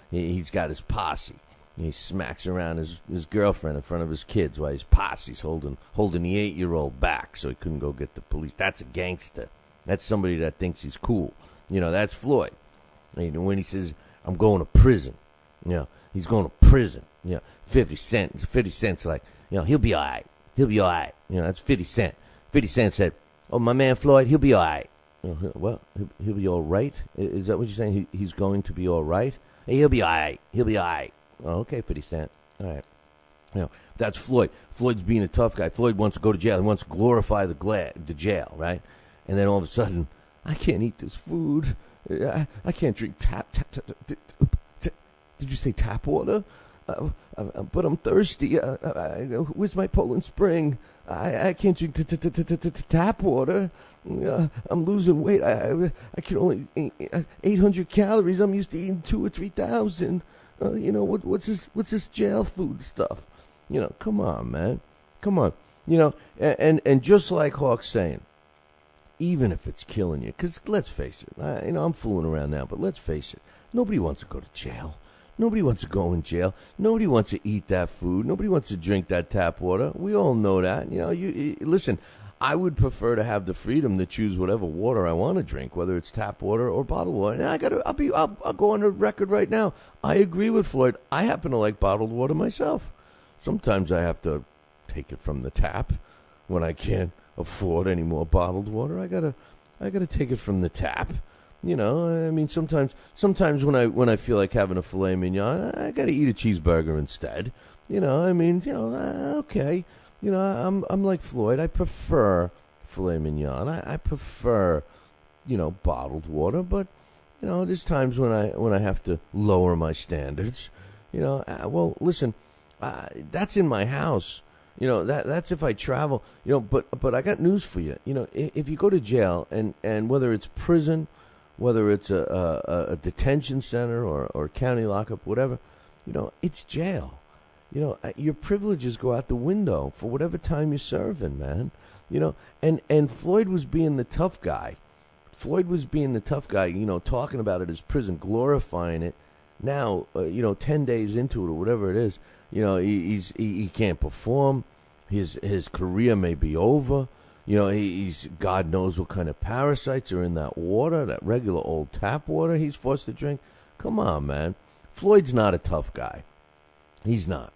Speaker 4: he's got his posse. He smacks around his girlfriend in front of his kids while his posse's holding the 8-year-old back so he couldn't go get the police. That's a gangster. That's somebody that thinks he's cool. That's Floyd. When he says, I'm going to prison, he's going to prison. 50 Cent's like, he'll be all right. He'll be all right. That's 50 Cent. 50 Cent said, oh, my man Floyd, he'll be all right. Well, he'll be all right? Is that what you're saying? He's going to be all right? Hey, he'll be all right. He'll be all right. Oh, okay, 50 Cent. All right. That's Floyd. Floyd's being a tough guy. Floyd wants to go to jail. He wants to glorify the jail, right? And then all of a sudden, I can't eat this food. I can't drink did you say tap water? But I'm thirsty. Where's my Poland Spring? I can't drink tap water. I'm losing weight. I can only eat 800 calories. I'm used to eating 2,000 or 3,000. What's this jail food stuff? Come on, man. Come on. And just like Hawk's saying, even if it's killing you, because let's face it, I'm fooling around now, but let's face it, nobody wants to go to jail. Nobody wants to go in jail. Nobody wants to eat that food. Nobody wants to drink that tap water. We all know that. Listen, I would prefer to have the freedom to choose whatever water I want to drink, whether it's tap water or bottled water. And I'll go on the record right now. I agree with Floyd. I happen to like bottled water myself. Sometimes I have to take it from the tap when I can't afford any more bottled water. I gotta take it from the tap. Sometimes when I feel like having a filet mignon, I gotta eat a cheeseburger instead. Okay. I'm like Floyd. I prefer filet mignon. I prefer, bottled water. But, there's times when I have to lower my standards. Well, listen, that's in my house. That's if I travel. But I got news for you. If you go to jail and whether it's prison, whether it's a detention center or county lockup, whatever, it's jail. Your privileges go out the window for whatever time you're serving, man. And Floyd was being the tough guy. Talking about it as prison, glorifying it. Now, 10 days into it or whatever it is, he can't perform. His career may be over. He's God knows what kind of parasites are in that water, that regular old tap water he's forced to drink. Come on, man. Floyd's not a tough guy. He's not.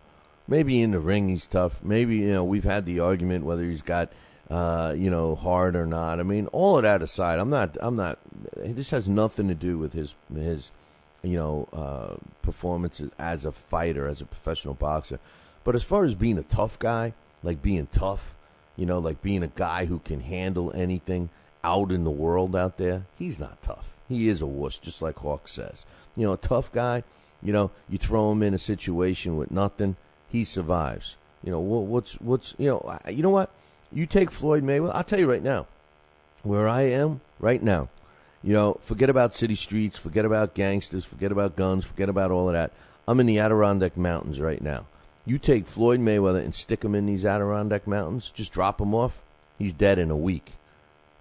Speaker 4: Maybe in the ring he's tough. Maybe, we've had the argument whether he's got, heart or not. I mean, all of that aside, I'm not, this has nothing to do with his performances as a fighter, as a professional boxer. But as far as being a tough guy, like being tough, like being a guy who can handle anything out in the world out there. He's not tough. He is a wuss, just like Hawk says. A tough guy, you throw him in a situation with nothing, he survives. You know what? You take Floyd Mayweather, I'll tell you right now, where I am right now, forget about city streets, forget about gangsters, forget about guns, forget about all of that. I'm in the Adirondack Mountains right now. You take Floyd Mayweather and stick him in these Adirondack Mountains, just drop him off, he's dead in a week.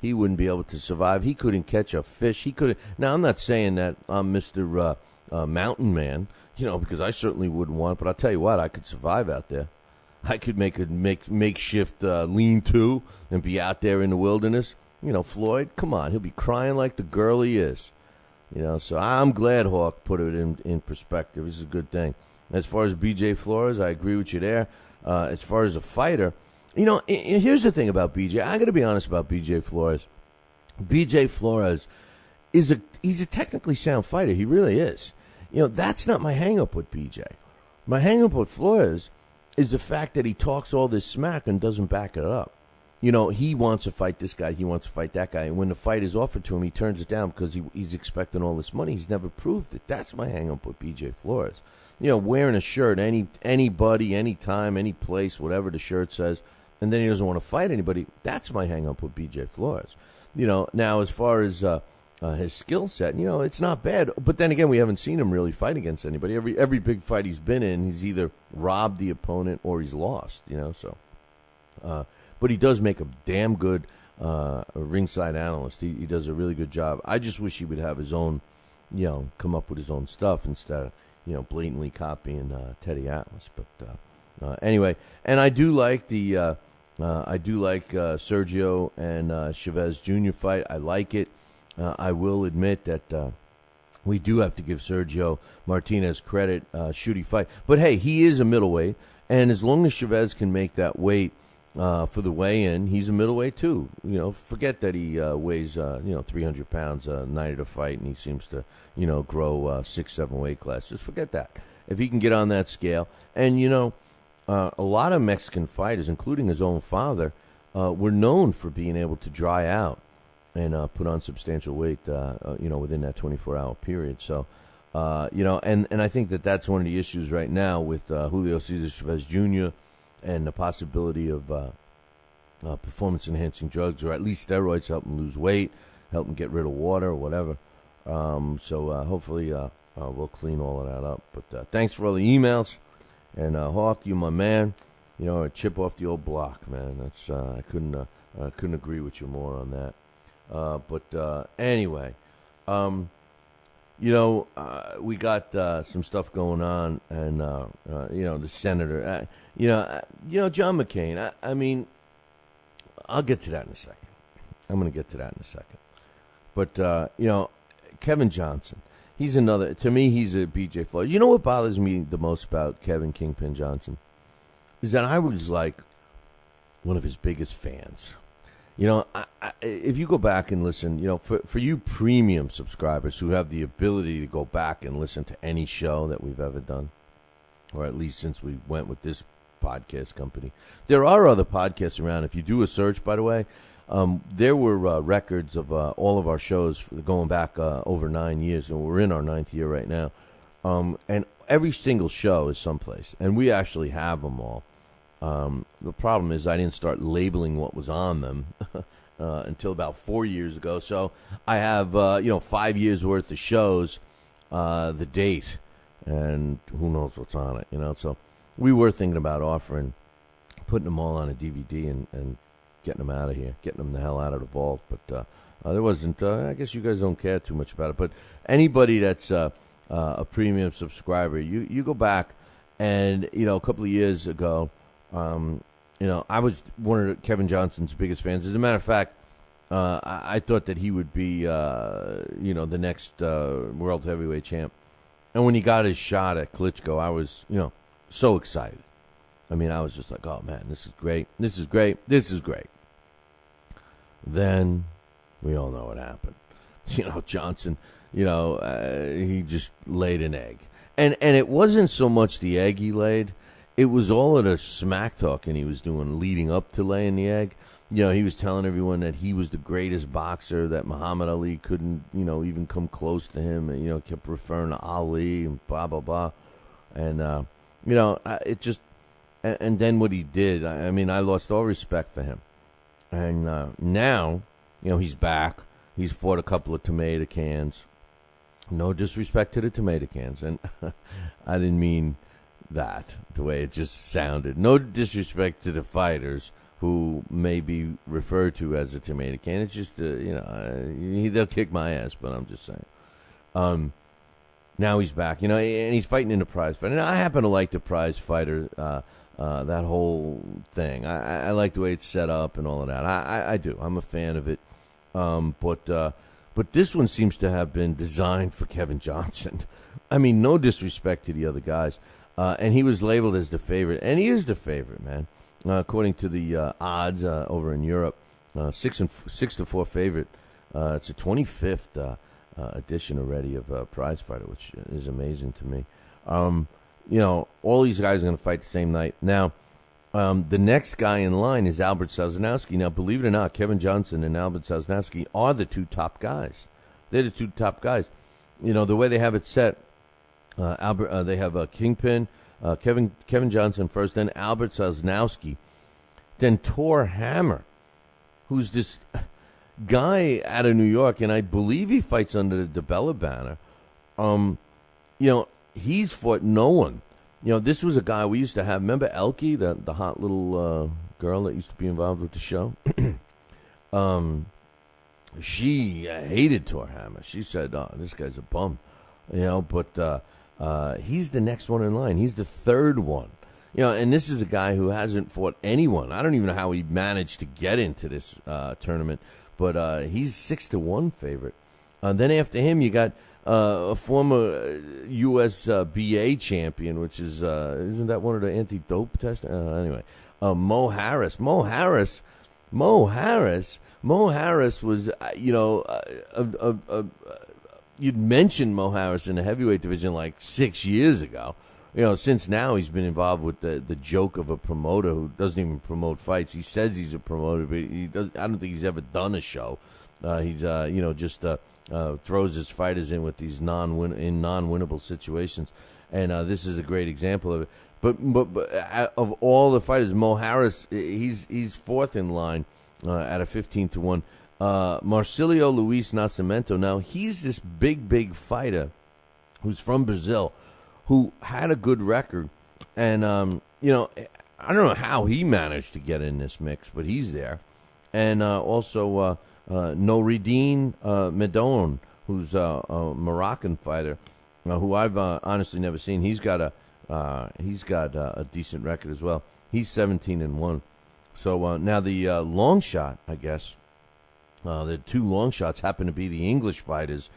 Speaker 4: He wouldn't be able to survive. He couldn't catch a fish. He couldn't. Now, I'm not saying that I'm Mr. Mountain Man, because I certainly wouldn't want it, but I'll tell you what, I could survive out there. I could make a makeshift lean-to and be out there in the wilderness. Floyd, come on, he'll be crying like the girl he is. So I'm glad Hawk put it in perspective. This is a good thing. As far as BJ Flores, I agree with you there. As far as a fighter, here's the thing about BJ. I got to be honest about BJ Flores. BJ Flores he's a technically sound fighter. He really is. That's not my hang-up with BJ. My hang-up with Flores is the fact that he talks all this smack and doesn't back it up. He wants to fight this guy, he wants to fight that guy, and when the fight is offered to him, he turns it down because he's expecting all this money. He's never proved it. That's my hang-up with BJ Flores. Wearing a shirt, anybody, anytime, any place, whatever the shirt says, and then he doesn't want to fight anybody. That's my hang-up with BJ Flores. Now as far as his skill set, it's not bad. But then again, we haven't seen him really fight against anybody. Every big fight he's been in, he's either robbed the opponent or he's lost. But he does make a damn good ringside analyst. He does a really good job. I just wish he would have his own, come up with his own stuff instead of, blatantly copying Teddy Atlas. But anyway, and I do like Sergio and Chavez Jr. fight. I like it. I will admit that we do have to give Sergio Martinez credit, shooty fight. But hey, he is a middleweight, and as long as Chavez can make that weight for the weigh-in, he's a middleweight too. Forget that he weighs 300 pounds a night of a fight, and he seems to grow 6-7 weight classes. Forget that. If he can get on that scale, and a lot of Mexican fighters, including his own father, were known for being able to dry out and put on substantial weight, within that 24-hour period. So, and I think that's one of the issues right now with Julio Cesar Chavez Jr. and the possibility of performance-enhancing drugs, or at least steroids, help him lose weight, help him get rid of water or whatever. So hopefully we'll clean all of that up. But thanks for all the emails. And Hawk, you my man. A chip off the old block, man. That's I couldn't agree with you more on that. But anyway, we got some stuff going on, and the senator, John McCain. I mean, I'll get to that in a second. I'm going to get to that in a second. But Kevin Johnson. He's another, to me, he's a BJ Flores. You know what bothers me the most about Kevin Kingpin Johnson? Is that I was like one of his biggest fans. If you go back and listen, for you premium subscribers who have the ability to go back and listen to any show that we've ever done, or at least since we went with this podcast company, there are other podcasts around. If you do a search, by the way, there were records of all of our shows going back over 9 years, and we're in our 9th year right now. And every single show is someplace, and we actually have them all. The problem is I didn't start labeling what was on them until about 4 years ago. So I have 5 years worth of shows, the date, and who knows what's on it. So we were thinking about putting them all on a DVD and getting them out of here, getting them the hell out of the vault. But there wasn't, I guess you guys don't care too much about it. But anybody that's a premium subscriber, you go back and, a couple of years ago, I was one of Kevin Johnson's biggest fans. As a matter of fact, I thought that he would be, the next world heavyweight champ. And when he got his shot at Klitschko, I was, so excited. I mean, I was just like, oh, man, this is great. This is great. This is great. Then we all know what happened. Johnson, he just laid an egg. And it wasn't so much the egg he laid. it was all of the smack talking he was doing leading up to laying the egg. He was telling everyone that he was the greatest boxer, that Muhammad Ali couldn't, even come close to him. And, kept referring to Ali and blah, blah, blah. And, it just, and then what he did, I lost all respect for him. And now, he's back. He's fought a couple of tomato cans. No disrespect to the tomato cans. And I didn't mean that, the way it just sounded. No disrespect to the fighters who may be referred to as a tomato can. It's just, they'll kick my ass, but I'm just saying. Now he's back, and he's fighting in a prize fight. And I happen to like the prize fighter, that whole thing. I like the way it's set up and all of that. I do. I'm a fan of it. But this one seems to have been designed for Kevin Johnson. No disrespect to the other guys. And he was labeled as the favorite, and he is the favorite, man. According to the odds over in Europe, 6-4 favorite. It's a 25th edition already of Prize Fighter, which is amazing to me. All these guys are going to fight the same night. Now, the next guy in line is Albert Sosnowski. Now, believe it or not, Kevin Johnson and Albert Sosnowski are the two top guys. They're the two top guys. The way they have it set, they have Kingpin, Kevin Johnson first, then Albert Sosnowski, then Tor Hammer, who's this guy out of New York, and I believe he fights under the DiBella banner. He's fought no one. This was a guy we used to have. Remember Elke, the hot little girl that used to be involved with the show? She hated Tor Hammer. She said, "Oh, this guy's a bum," But he's the next one in line. He's the third one. And this is a guy who hasn't fought anyone. I don't even know how he managed to get into this tournament, but he's 6-1 favorite. Then after him, you got a former USBA champion, which is isn't that one of the anti-dope tests? Anyway, Mo Harris. Mo Harris was you'd mentioned Mo Harris in the heavyweight division like 6 years ago. Since now he's been involved with the joke of a promoter who doesn't even promote fights. He says he's a promoter, but he does. I don't think he's ever done a show. He's just throws his fighters in with these non-winnable situations, and this is a great example of it. But of all the fighters, Mo Harris, he's fourth in line at a 15-1. Marcilio Luis Nascimento. Now he's this big fighter who's from Brazil, who had a good record, and I don't know how he managed to get in this mix, but he's there. And also Noureddin Medon, who's a Moroccan fighter, who I've honestly never seen. He's got a decent record as well. He's 17-1. So now the long shot, I guess, the two long shots happen to be the English fighters.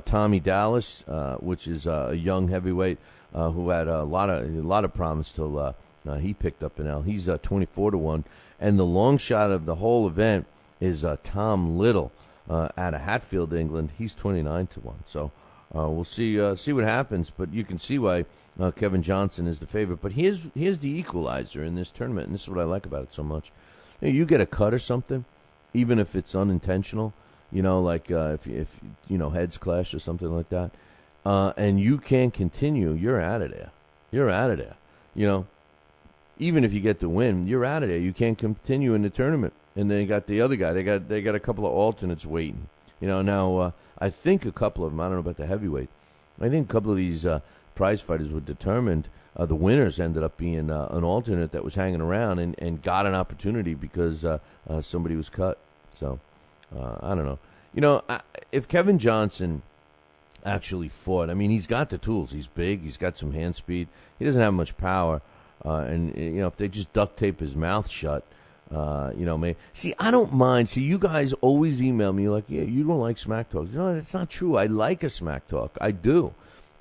Speaker 4: Tommy Dallas, which is a young heavyweight who had a lot of promise till he picked up an L. He's 24-1, and the long shot of the whole event is Tom Little out of Hatfield, England. He's 29-1. So we'll see what happens, but you can see why Kevin Johnson is the favorite. But here's the equalizer in this tournament, and this is what I like about it so much. You get a cut or something, even if it's unintentional. Like if heads clash or something like that, and you can't continue, you're out of there. You're out of there. Even if you get the win, you're out of there. You can't continue in the tournament. And then you got the other guy. They got a couple of alternates waiting. Now I think a couple of them. I don't know about the heavyweight. I think a couple of these prize fighters were determined. The winners ended up being an alternate that was hanging around and got an opportunity because somebody was cut. So. I don't know. If Kevin Johnson actually fought, he's got the tools. He's big. He's got some hand speed. He doesn't have much power. And if they just duct tape his mouth shut, maybe. See, I don't mind. See, you guys always email me like, yeah, you don't like smack talks. No, that's not true. I like a smack talk. I do.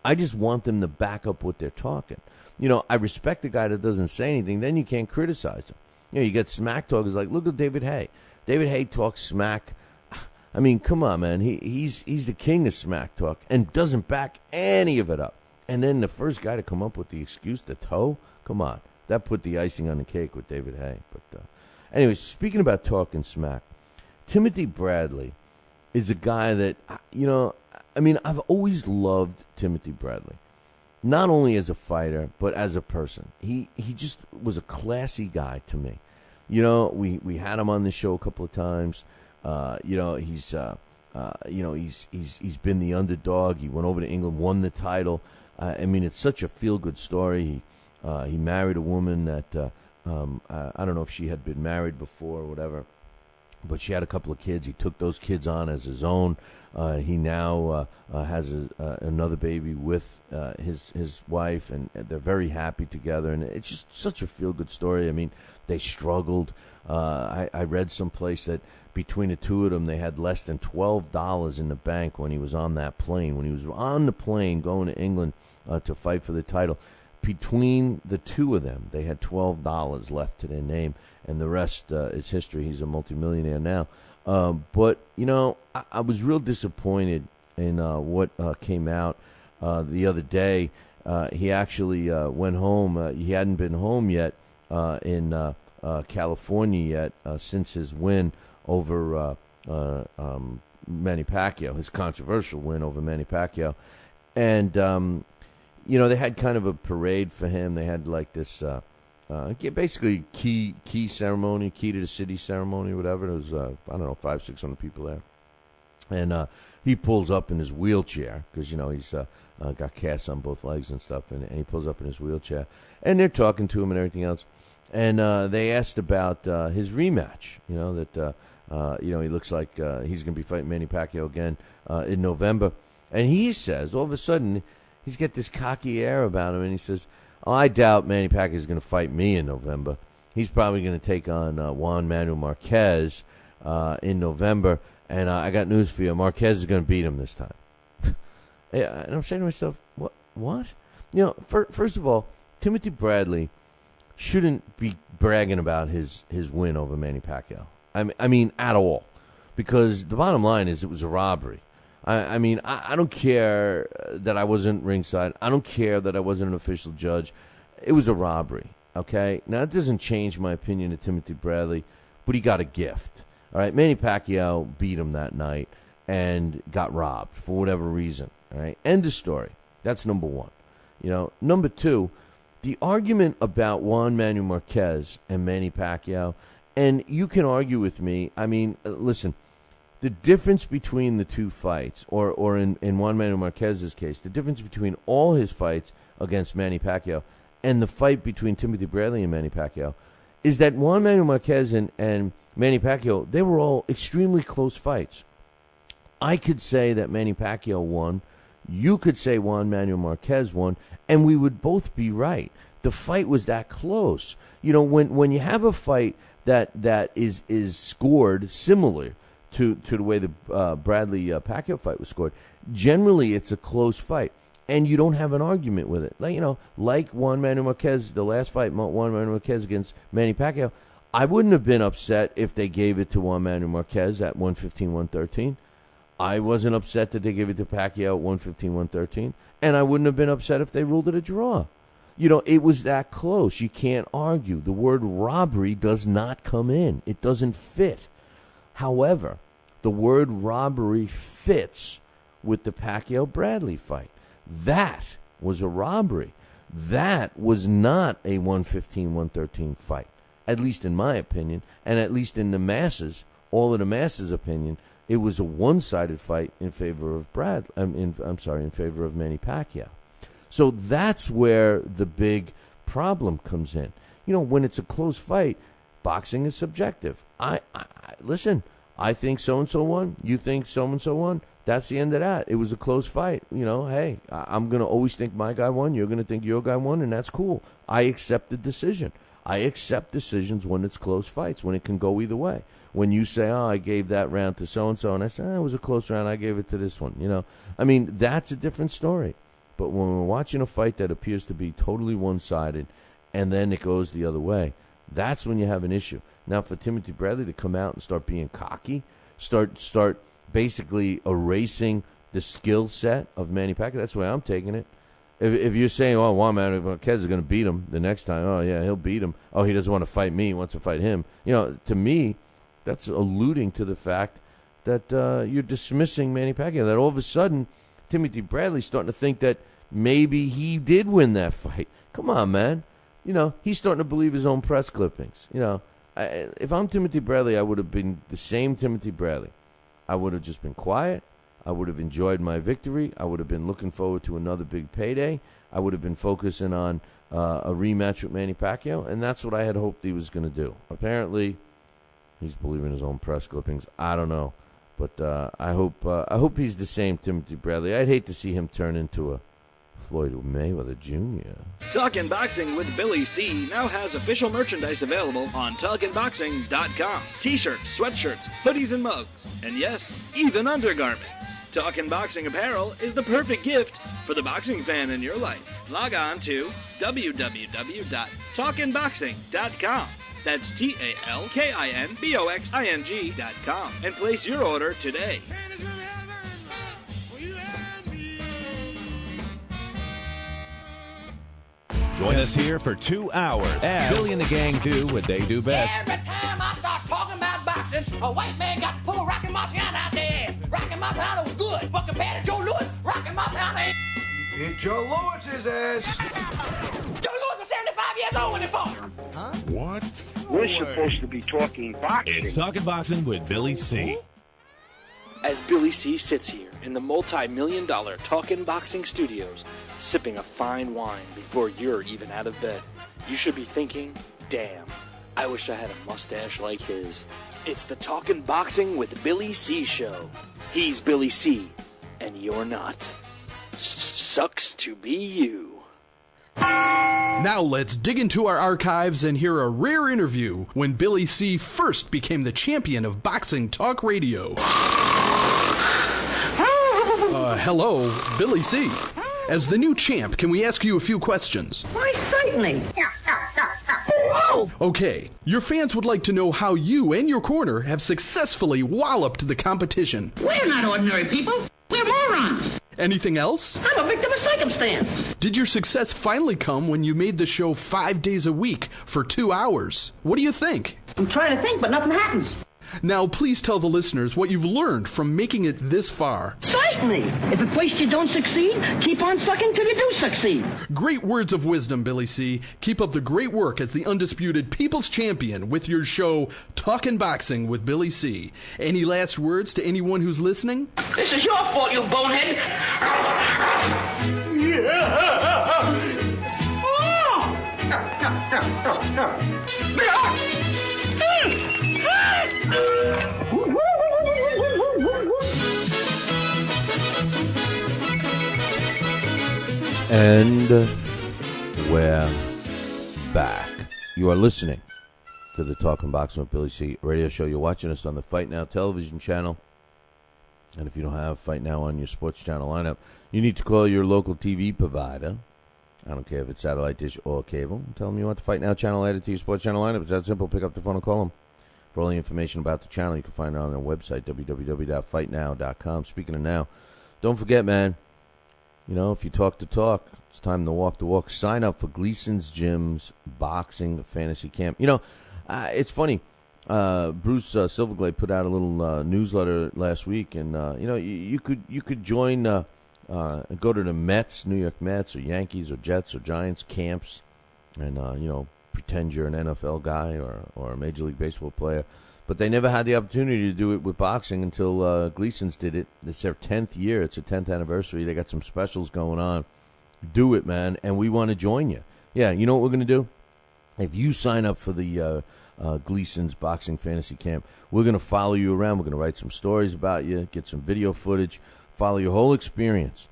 Speaker 4: I just want them to back up what they're talking. I respect the guy that doesn't say anything. Then you can't criticize him. You get smack talkers like, look at David Hay. David Hay talks smack. Come on, man. He's the king of smack talk and doesn't back any of it up. And then the first guy to come up with the excuse, the toe, come on. that put the icing on the cake with David Haye. But anyway, speaking about talking smack, Timothy Bradley is a guy that, I've always loved Timothy Bradley. Not only as a fighter, but as a person. He just was a classy guy to me. We had him on the show a couple of times. He's been the underdog. He went over to England, won the title. It's such a feel-good story. He married a woman that I don't know if she had been married before or whatever, but she had a couple of kids. He took those kids on as his own. He now has another baby with his wife, and they're very happy together. And it's just such a feel-good story. They struggled. I read someplace that between the two of them, they had less than $12 in the bank when he was on that plane. When he was on the plane going to England to fight for the title, between the two of them, they had $12 left to their name, and the rest is history. He's a multimillionaire now. But I was real disappointed in what came out the other day. He actually went home. He hadn't been home yet in California yet since his win over Manny Pacquiao, his controversial win over Manny Pacquiao. And, they had kind of a parade for him. They had like this basically key ceremony, key to the city ceremony, whatever. There was, 500-600 people there. And he pulls up in his wheelchair because, he's got casts on both legs and stuff. And he pulls up in his wheelchair. And they're talking to him and everything else. And they asked about his rematch, he looks like he's going to be fighting Manny Pacquiao again in November. And he says, all of a sudden, he's got this cocky air about him, and he says, I doubt Manny Pacquiao is going to fight me in November. He's probably going to take on Juan Manuel Marquez in November, and I got news for you. Marquez is going to beat him this time. And I'm saying to myself, what? First of all, Timothy Bradley shouldn't be bragging about his win over Manny Pacquiao. At all. Because the bottom line is it was a robbery. I don't care that I wasn't ringside. I don't care that I wasn't an official judge. It was a robbery, okay? Now, it doesn't change my opinion of Timothy Bradley, but he got a gift, all right? Manny Pacquiao beat him that night and got robbed for whatever reason, all right? End of story. That's number one. Number two, the argument about Juan Manuel Marquez and Manny Pacquiao, and you can argue with me. Listen, the difference between the two fights, or in Juan Manuel Marquez's case, the difference between all his fights against Manny Pacquiao and the fight between Timothy Bradley and Manny Pacquiao, is that Juan Manuel Marquez and Manny Pacquiao, they were all extremely close fights. I could say that Manny Pacquiao won. You could say Juan Manuel Marquez won, and we would both be right. The fight was that close. When you have a fight that is scored similar to the way the Bradley Pacquiao fight was scored, generally it's a close fight, and you don't have an argument with it. Like Juan Manuel Marquez, the last fight, Juan Manuel Marquez against Manny Pacquiao, I wouldn't have been upset if they gave it to Juan Manuel Marquez at 115, 113. I wasn't upset that they gave it to Pacquiao at 115, 113, and I wouldn't have been upset if they ruled it a draw. It was that close. You can't argue. The word robbery does not come in. It doesn't fit. However, the word robbery fits with the Pacquiao-Bradley fight. That was a robbery. That was not a 115, 113 fight, at least in my opinion, and at least in the masses, all of the masses' opinion. It was a one-sided fight in favor of in favor of Manny Pacquiao. So that's where the big problem comes in. When it's a close fight, boxing is subjective. Listen, I think so-and-so won. You think so-and-so won. That's the end of that. It was a close fight. Hey, I'm going to always think my guy won. You're going to think your guy won, and that's cool. I accept the decision. I accept decisions when it's close fights, when it can go either way. When you say, I gave that round to so-and-so, and I say, it was a close round, I gave it to this one. That's a different story. But when we're watching a fight that appears to be totally one-sided, and then it goes the other way, that's when you have an issue. Now, for Timothy Bradley to come out and start being cocky, start basically erasing the skill set of Manny Pacquiao, that's the way I'm taking it. if you're saying, oh, well, man, Kez is going to beat him the next time. Oh, yeah, he'll beat him. Oh, he doesn't want to fight me. He wants to fight him. To me, that's alluding to the fact that you're dismissing Manny Pacquiao, that all of a sudden Timothy Bradley's starting to think that maybe he did win that fight. Come on, man. He's starting to believe his own press clippings. If I'm Timothy Bradley, I would have been the same Timothy Bradley. I would have just been quiet. I would have enjoyed my victory. I would have been looking forward to another big payday. I would have been focusing on a rematch with Manny Pacquiao, and that's what I had hoped he was going to do. Apparently, he's believing his own press clippings. I don't know, but I hope he's the same Timothy Bradley. I'd hate to see him turn into a Floyd Mayweather Jr.
Speaker 2: Talkin' Boxing with Billy C. now has official merchandise available on TalkinBoxing.com. T-shirts, sweatshirts, hoodies, and mugs. And yes, even undergarments. Talkin' Boxing apparel is the perfect gift for the boxing fan in your life. Log on to www.talkinboxing.com. That's TalkinBoxing.com and place your order today.
Speaker 14: Join us here for 2 hours as Billy and the gang do what they do best.
Speaker 18: Every time I start talking about boxing, a white man got to pull Rocky Marciano out their ass. Rocky Marciano was good, but compared to Joe Louis, Rocky Marciano ain't.
Speaker 1: Hit Joe Louis's ass.
Speaker 18: Joe Louis was 75 years old when he fought.
Speaker 1: Huh?
Speaker 19: What? We're supposed to be talking boxing.
Speaker 14: It's Talking Boxing with Billy C.
Speaker 2: As Billy C. sits here in the multi-million-dollar Talkin' Boxing studios, sipping a fine wine before you're even out of bed, you should be thinking, damn, I wish I had a mustache like his. It's the Talkin' Boxing with Billy C. show. He's Billy C., and you're not. Sucks to be you.
Speaker 20: Now let's dig into our archives and hear a rare interview when Billy C. first became the champion of boxing talk radio. Hello, Billy C. As the new champ, can we ask you a few questions?
Speaker 18: Why, certainly.
Speaker 20: Okay, your fans would like to know how you and your corner have successfully walloped the competition.
Speaker 18: We're not ordinary people. We're morons.
Speaker 20: Anything else?
Speaker 18: I'm a victim of circumstance.
Speaker 20: Did your success finally come when you made the show 5 days a week for 2 hours? What do you think?
Speaker 18: I'm trying to think, but nothing happens.
Speaker 20: Now, please tell the listeners what you've learned from making it this far.
Speaker 18: Certainly. If at first you don't succeed, keep on sucking till you do succeed.
Speaker 20: Great words of wisdom, Billy C. Keep up the great work as the undisputed People's Champion with your show, Talkin' Boxing with Billy C. Any last words to anyone who's listening?
Speaker 18: This is your fault, you bonehead.
Speaker 4: And we're back. You are listening to the Talking Boxing with Billy C. radio show. You're watching us on the Fight Now television channel. And if you don't have Fight Now on your sports channel lineup, you need to call your local TV provider. I don't care if it's satellite dish or cable. Tell them you want the Fight Now channel added to your sports channel lineup. It's that simple. Pick up the phone and call them. For all the information about the channel, you can find it on their website, www.fightnow.com. Speaking of now, don't forget, man, if you talk the talk, it's time to walk the walk. Sign up for Gleason's Gym's Boxing Fantasy Camp. It's funny. Bruce Silverglade put out a little newsletter last week, and you could join, go to the Mets, New York Mets, or Yankees, or Jets, or Giants camps, and pretend you're an NFL guy or a Major League Baseball player. But they never had the opportunity to do it with boxing until Gleason's did it. It's their 10th year. It's their 10th anniversary. They got some specials going on. Do it, man, and we want to join you. Yeah, you know what we're going to do? If you sign up for the Gleason's Boxing Fantasy Camp, we're going to follow you around. We're going to write some stories about you, get some video footage, follow your whole experience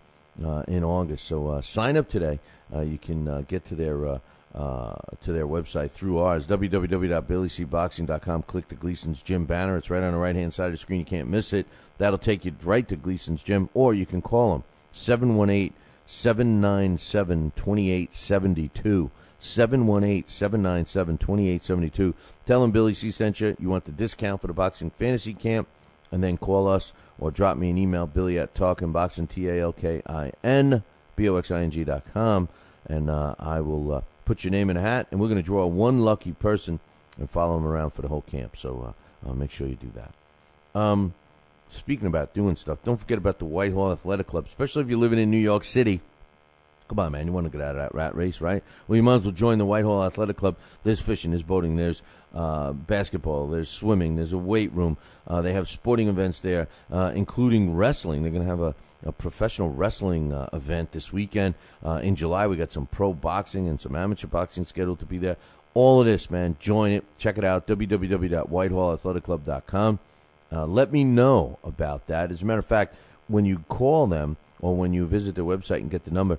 Speaker 4: in August. So sign up today. You can get to their website through ours, www.BillyCBoxing.com. Click the Gleason's Gym banner. It's right on the right-hand side of the screen. You can't miss it. That'll take you right to Gleason's Gym, or you can call them, 718-797-2872. 718-797-2872. Tell them Billy C. sent you. You want the discount for the Boxing Fantasy Camp, and then call us or drop me an email, Billy at talkinboxing, TalkinBoxing, BOXING.com, and I will put your name in a hat, and we're going to draw one lucky person and follow them around for the whole camp. So I'll make sure you do that. Speaking about doing stuff, don't forget about the Whitehall Athletic Club, especially if you're living in New York City. Come on, man, you want to get out of that rat race, right? Well, you might as well join the Whitehall Athletic Club. There's fishing, there's boating, there's basketball, there's swimming, there's a weight room. They have sporting events there, including wrestling. They're going to have a professional wrestling event this weekend. In July, we got some pro boxing and some amateur boxing scheduled to be there. All of this, man, join it. Check it out, www.whitehallathletic.com. Let me know about that. As a matter of fact, when you call them or when you visit their website and get the number,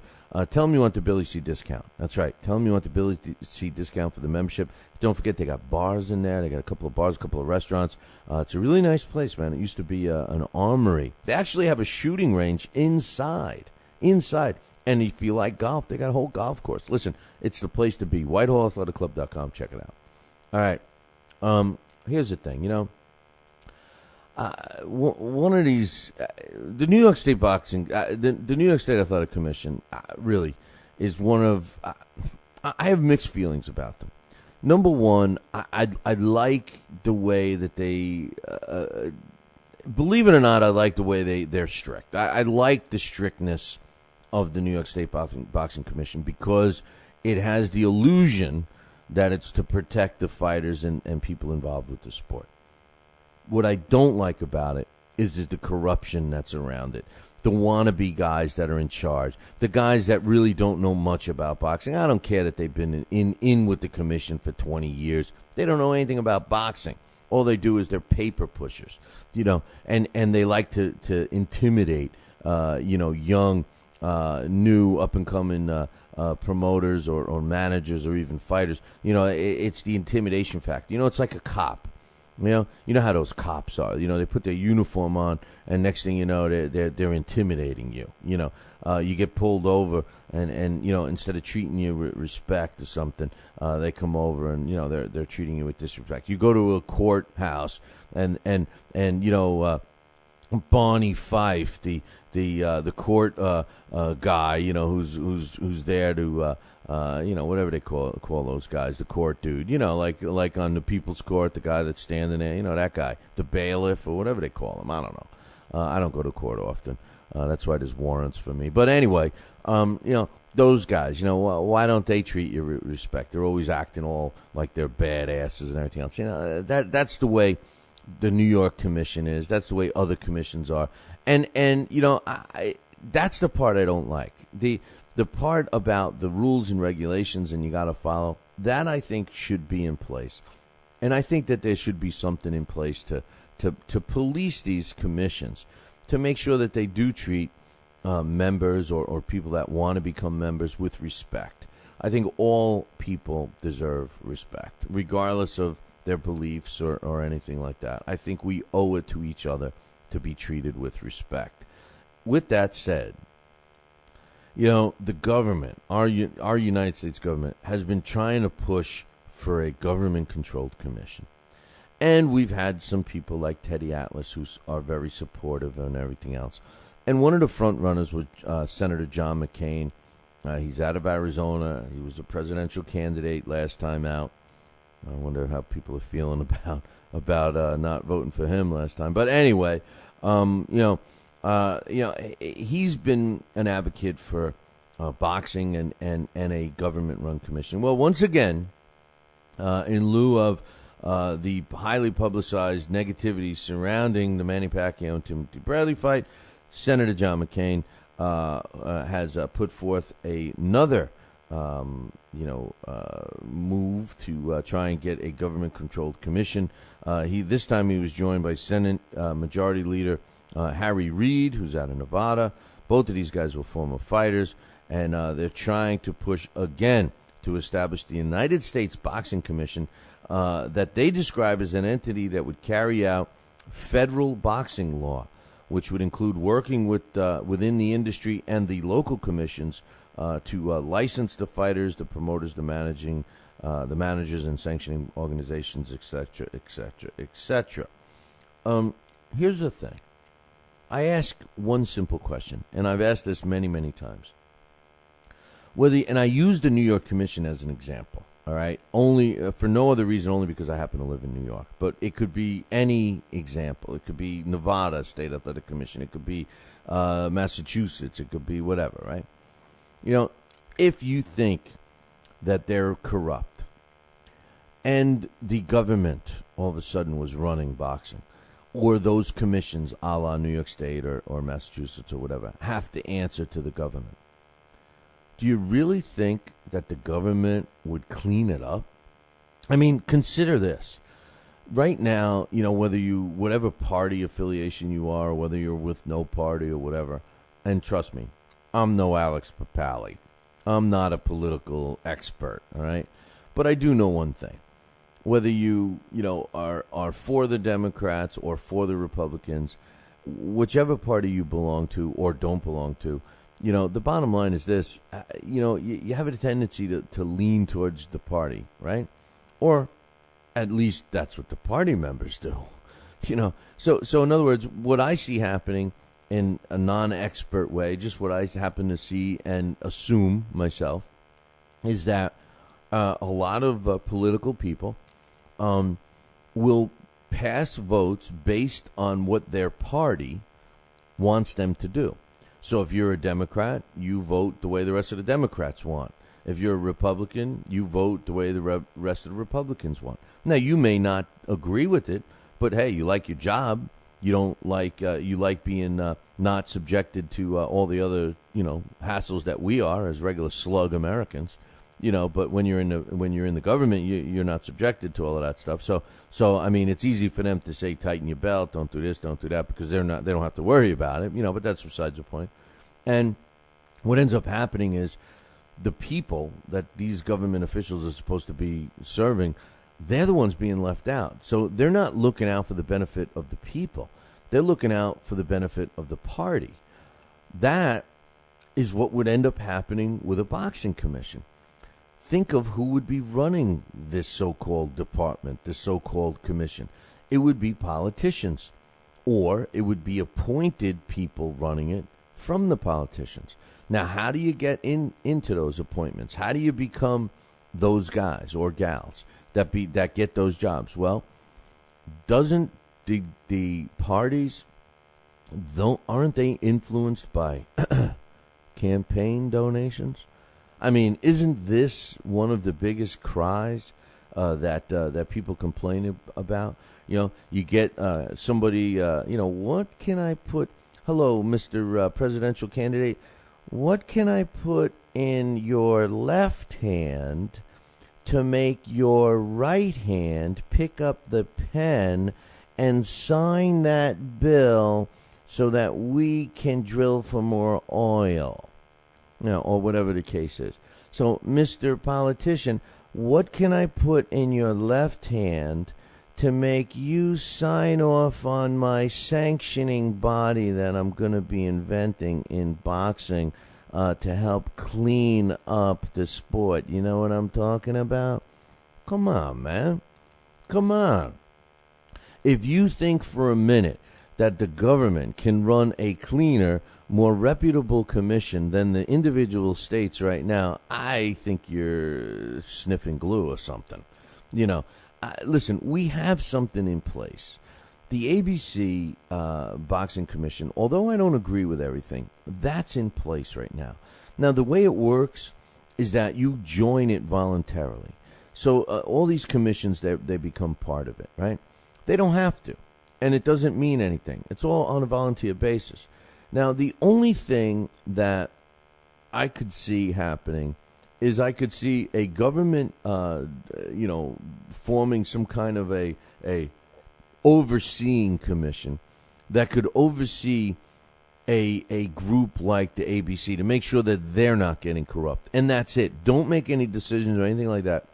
Speaker 4: tell them you want the Billy C discount. That's right. Tell them you want the Billy C discount for the membership. Don't forget they got bars in there. They got a couple of bars, a couple of restaurants. It's a really nice place, man. It used to be an armory. They actually have a shooting range inside. And if you like golf, they got a whole golf course. Listen, it's the place to be. WhiteHallAthleticClub.com. Check it out. All right. Here's the thing, one of these, the New York State Boxing, the New York State Athletic Commission really is one of, I have mixed feelings about them. Number one, I like the way that they, believe it or not, I like the way they're strict. I like the strictness of the New York State Boxing Commission because it has the illusion that it's to protect the fighters and people involved with the sport. What I don't like about it is the corruption that's around it. The wannabe guys that are in charge. The guys that really don't know much about boxing. I don't care that they've been in with the commission for 20 years. They don't know anything about boxing. All they do is they're paper pushers, and they like to intimidate, young, new, up-and-coming promoters or managers or even fighters. It's the intimidation factor. It's like a cop. You know how those cops are. They put their uniform on, and next thing you know, they're intimidating you. You get pulled over, and instead of treating you with respect or something, they come over and they're treating you with disrespect. You go to a courthouse, and Barney Fife, the court guy, who's there to. Whatever they call those guys, the court dude, like on the People's Court, the guy that's standing there, that guy, the bailiff or whatever they call him. I don't know. I don't go to court often. That's why there's warrants for me. But anyway, those guys, why don't they treat you with respect? They're always acting all like they're badasses and everything else. That's the way the New York Commission is. That's the way other commissions are. And that's the part I don't like. The part about the rules and regulations and you got to follow, that I think should be in place. And I think that there should be something in place to police these commissions, to make sure that they do treat members or people that want to become members with respect. I think all people deserve respect, regardless of their beliefs or anything like that. I think we owe it to each other to be treated with respect. With that said, the government, our United States government, has been trying to push for a government-controlled commission. And we've had some people like Teddy Atlas who are very supportive and everything else. And one of the front runners was Senator John McCain. He's out of Arizona. He was a presidential candidate last time out. I wonder how people are feeling about not voting for him last time. But anyway, he's been an advocate for boxing and a government-run commission. Well, once again, in lieu of the highly publicized negativity surrounding the Manny Pacquiao and Timothy Bradley fight, Senator John McCain has put forth another move to try and get a government-controlled commission. This time he was joined by Senate Majority Leader Harry Reid, who's out of Nevada. Both of these guys were former fighters, and they're trying to push again to establish the United States Boxing Commission that they describe as an entity that would carry out federal boxing law, which would include working within the industry and the local commissions to license the fighters, the promoters, the managers and sanctioning organizations, etc., etc., etc. Here's the thing. I ask one simple question, and I've asked this many, many times. and I use the New York Commission as an example. All right, only for no other reason, only because I happen to live in New York. But it could be any example. It could be Nevada State Athletic Commission. It could be Massachusetts. It could be whatever, right? You know, if you think that they're corrupt and the government all of a sudden was running boxing, or those commissions a la New York State or Massachusetts or whatever have to answer to the government, do you really think that the government would clean it up? I mean, consider this. Right now, you know, whatever party affiliation you are, or whether you're with no party or whatever, and trust me, I'm no Alex Papali. I'm not a political expert, all right? But I do know one thing. Whether you are for the Democrats or for the Republicans, whichever party you belong to or don't belong to, you know, the bottom line is this, you have a tendency to lean towards the party, right? Or at least that's what the party members do, you know. So in other words, what I see happening in a non-expert way, just what I happen to see and assume myself, is that a lot of political people will pass votes based on what their party wants them to do. So if you're a Democrat, you vote the way the rest of the Democrats want. If you're a Republican, you vote the way the rest of the Republicans want. Now, you may not agree with it, but hey, you like your job. You don't like you like being not subjected to all the other hassles that we are as regular slug Americans. But when you're in the government, you're not subjected to all of that stuff. So I mean, it's easy for them to say tighten your belt, don't do this, don't do that, because they don't have to worry about it. But that's besides the point. And what ends up happening is the people that these government officials are supposed to be serving, they're the ones being left out. So they're not looking out for the benefit of the people. They're looking out for the benefit of the party. That is what would end up happening with a boxing commission. Think of who would be running this so-called department, this so-called commission. It would be politicians, or it would be appointed people running it from the politicians. Now, how do you get into those appointments? How do you become those guys or gals that get those jobs? Well, doesn't the parties, aren't they influenced by campaign donations? I mean, isn't this one of the biggest cries that people complain about? You get somebody, what can I put? Hello, Mr. Presidential candidate. What can I put in your left hand to make your right hand pick up the pen and sign that bill so that we can drill for more oil? Or whatever the case is. So, Mr. Politician, what can I put in your left hand to make you sign off on my sanctioning body that I'm going to be inventing in boxing to help clean up the sport? You know what I'm talking about? Come on, man. Come on. If you think for a minute that the government can run a cleaner, more reputable commission than the individual states right now, I think you're sniffing glue or something. Listen, we have something in place. The ABC Boxing Commission, although I don't agree with everything, that's in place right now. Now, the way it works is that you join it voluntarily. So all these commissions, they become part of it, right? They don't have to, and it doesn't mean anything. It's all on a volunteer basis. Now, the only thing that I could see happening is I could see a government, forming some kind of a overseeing commission that could oversee a group like the ABC to make sure that they're not getting corrupt. And that's it. Don't make any decisions or anything like that.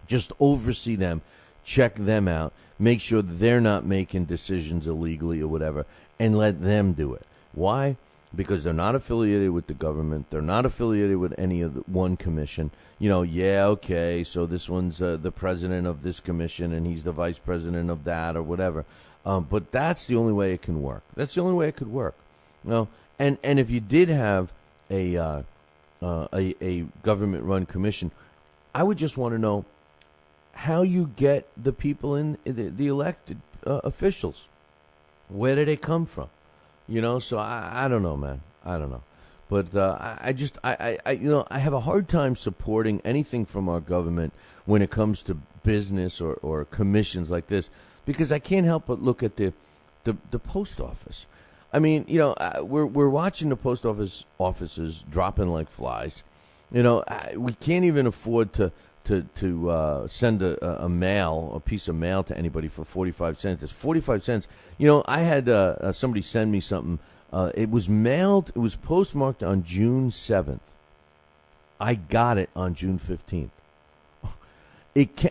Speaker 4: Just oversee them, check them out, make sure they're not making decisions illegally or whatever, and let them do it. Why? Because they're not affiliated with the government. They're not affiliated with any of the one commission. Okay, so this one's the president of this commission, and he's the vice president of that or whatever. But that's the only way it can work. That's the only way it could work. And if you did have a a government-run commission. I would just want to know how you get the people in the elected officials. Where do they come from? So I don't know, man. I don't know. But I have a hard time supporting anything from our government when it comes to business or commissions like this, because I can't help but look at the post office. I mean, we're watching the post offices dropping like flies. We can't even afford to send a piece of mail to anybody for 45 cents. It's 45 cents. I had somebody send me something. It was postmarked on June 7th. I got it on June 15th.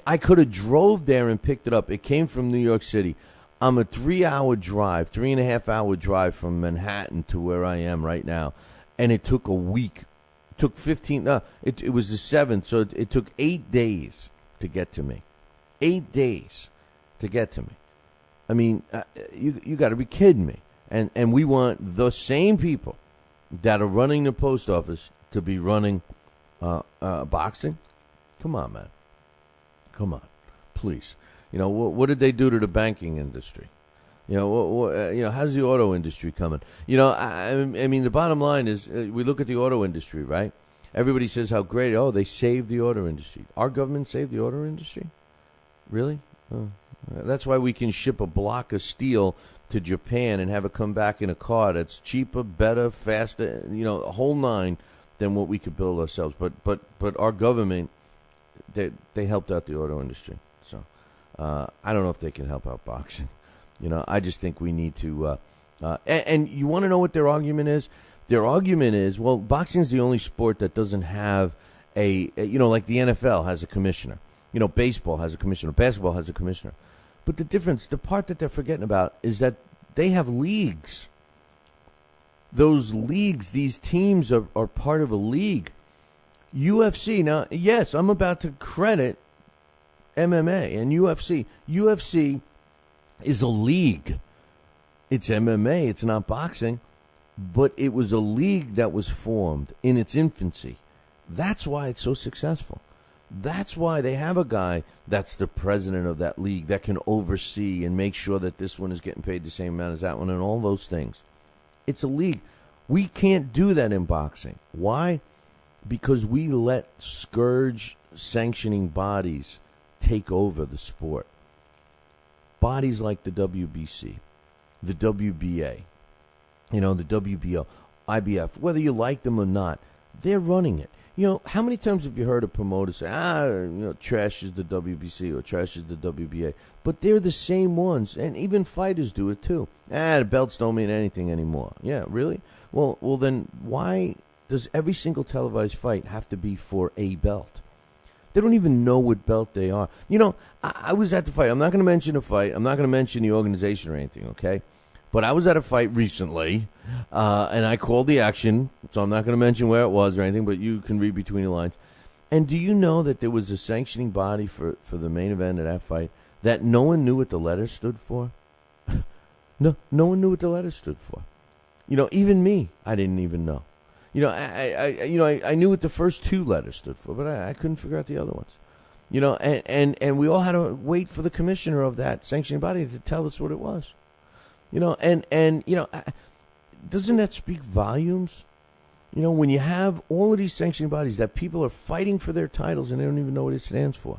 Speaker 4: I could have drove there and picked it up. It came from New York City. I'm a 3.5-hour drive from Manhattan to where I am right now, and it took a week. It took 15. It was the 7th, so it took 8 days to get to me. 8 days to get to me. I mean, you got to be kidding me. And we want the same people that are running the post office to be running boxing? Come on, man. Come on, please. What did they do to the banking industry? How's the auto industry coming? I mean, the bottom line is we look at the auto industry, right? Everybody says how great. Oh, they saved the auto industry. Our government saved the auto industry? Really? That's why we can ship a block of steel to Japan and have it come back in a car that's cheaper, better, faster, a whole nine than what we could build ourselves. But our government, they helped out the auto industry. So I don't know if they can help out boxing. I just think we need to. And you want to know what their argument is? Their argument is, well, boxing is the only sport that doesn't have like the NFL has a commissioner. Baseball has a commissioner. Basketball has a commissioner. But the part that they're forgetting about is that they have leagues. Those leagues, these teams are part of a league. UFC, now, yes, I'm about to credit MMA and UFC. UFC is a league. It's MMA, it's not boxing, but it was a league that was formed in its infancy. That's why it's so successful. That's why they have a guy that's the president of that league that can oversee and make sure that this one is getting paid the same amount as that one and all those things. It's a league. We can't do that in boxing. Why? Because we let scourge sanctioning bodies take over the sport. Bodies like the WBC, the WBA, the WBO, IBF, whether you like them or not, they're running it. How many times have you heard a promoter say, trash is the WBC or trash is the WBA? But they're the same ones, and even fighters do it too. The belts don't mean anything anymore. Yeah, really? Well, then why does every single televised fight have to be for a belt? They don't even know what belt they are. I was at the fight. I'm not going to mention a fight. I'm not going to mention the organization or anything, okay? But I was at a fight recently, and I called the action, so I'm not going to mention where it was or anything, but you can read between the lines. And do you know that there was a sanctioning body for the main event of that fight that no one knew what the letters stood for? No one knew what the letters stood for. Even me, I didn't even know. I knew what the first two letters stood for, but I couldn't figure out the other ones. And we all had to wait for the commissioner of that sanctioning body to tell us what it was. Doesn't that speak volumes? When you have all of these sanctioning bodies that people are fighting for their titles and they don't even know what it stands for,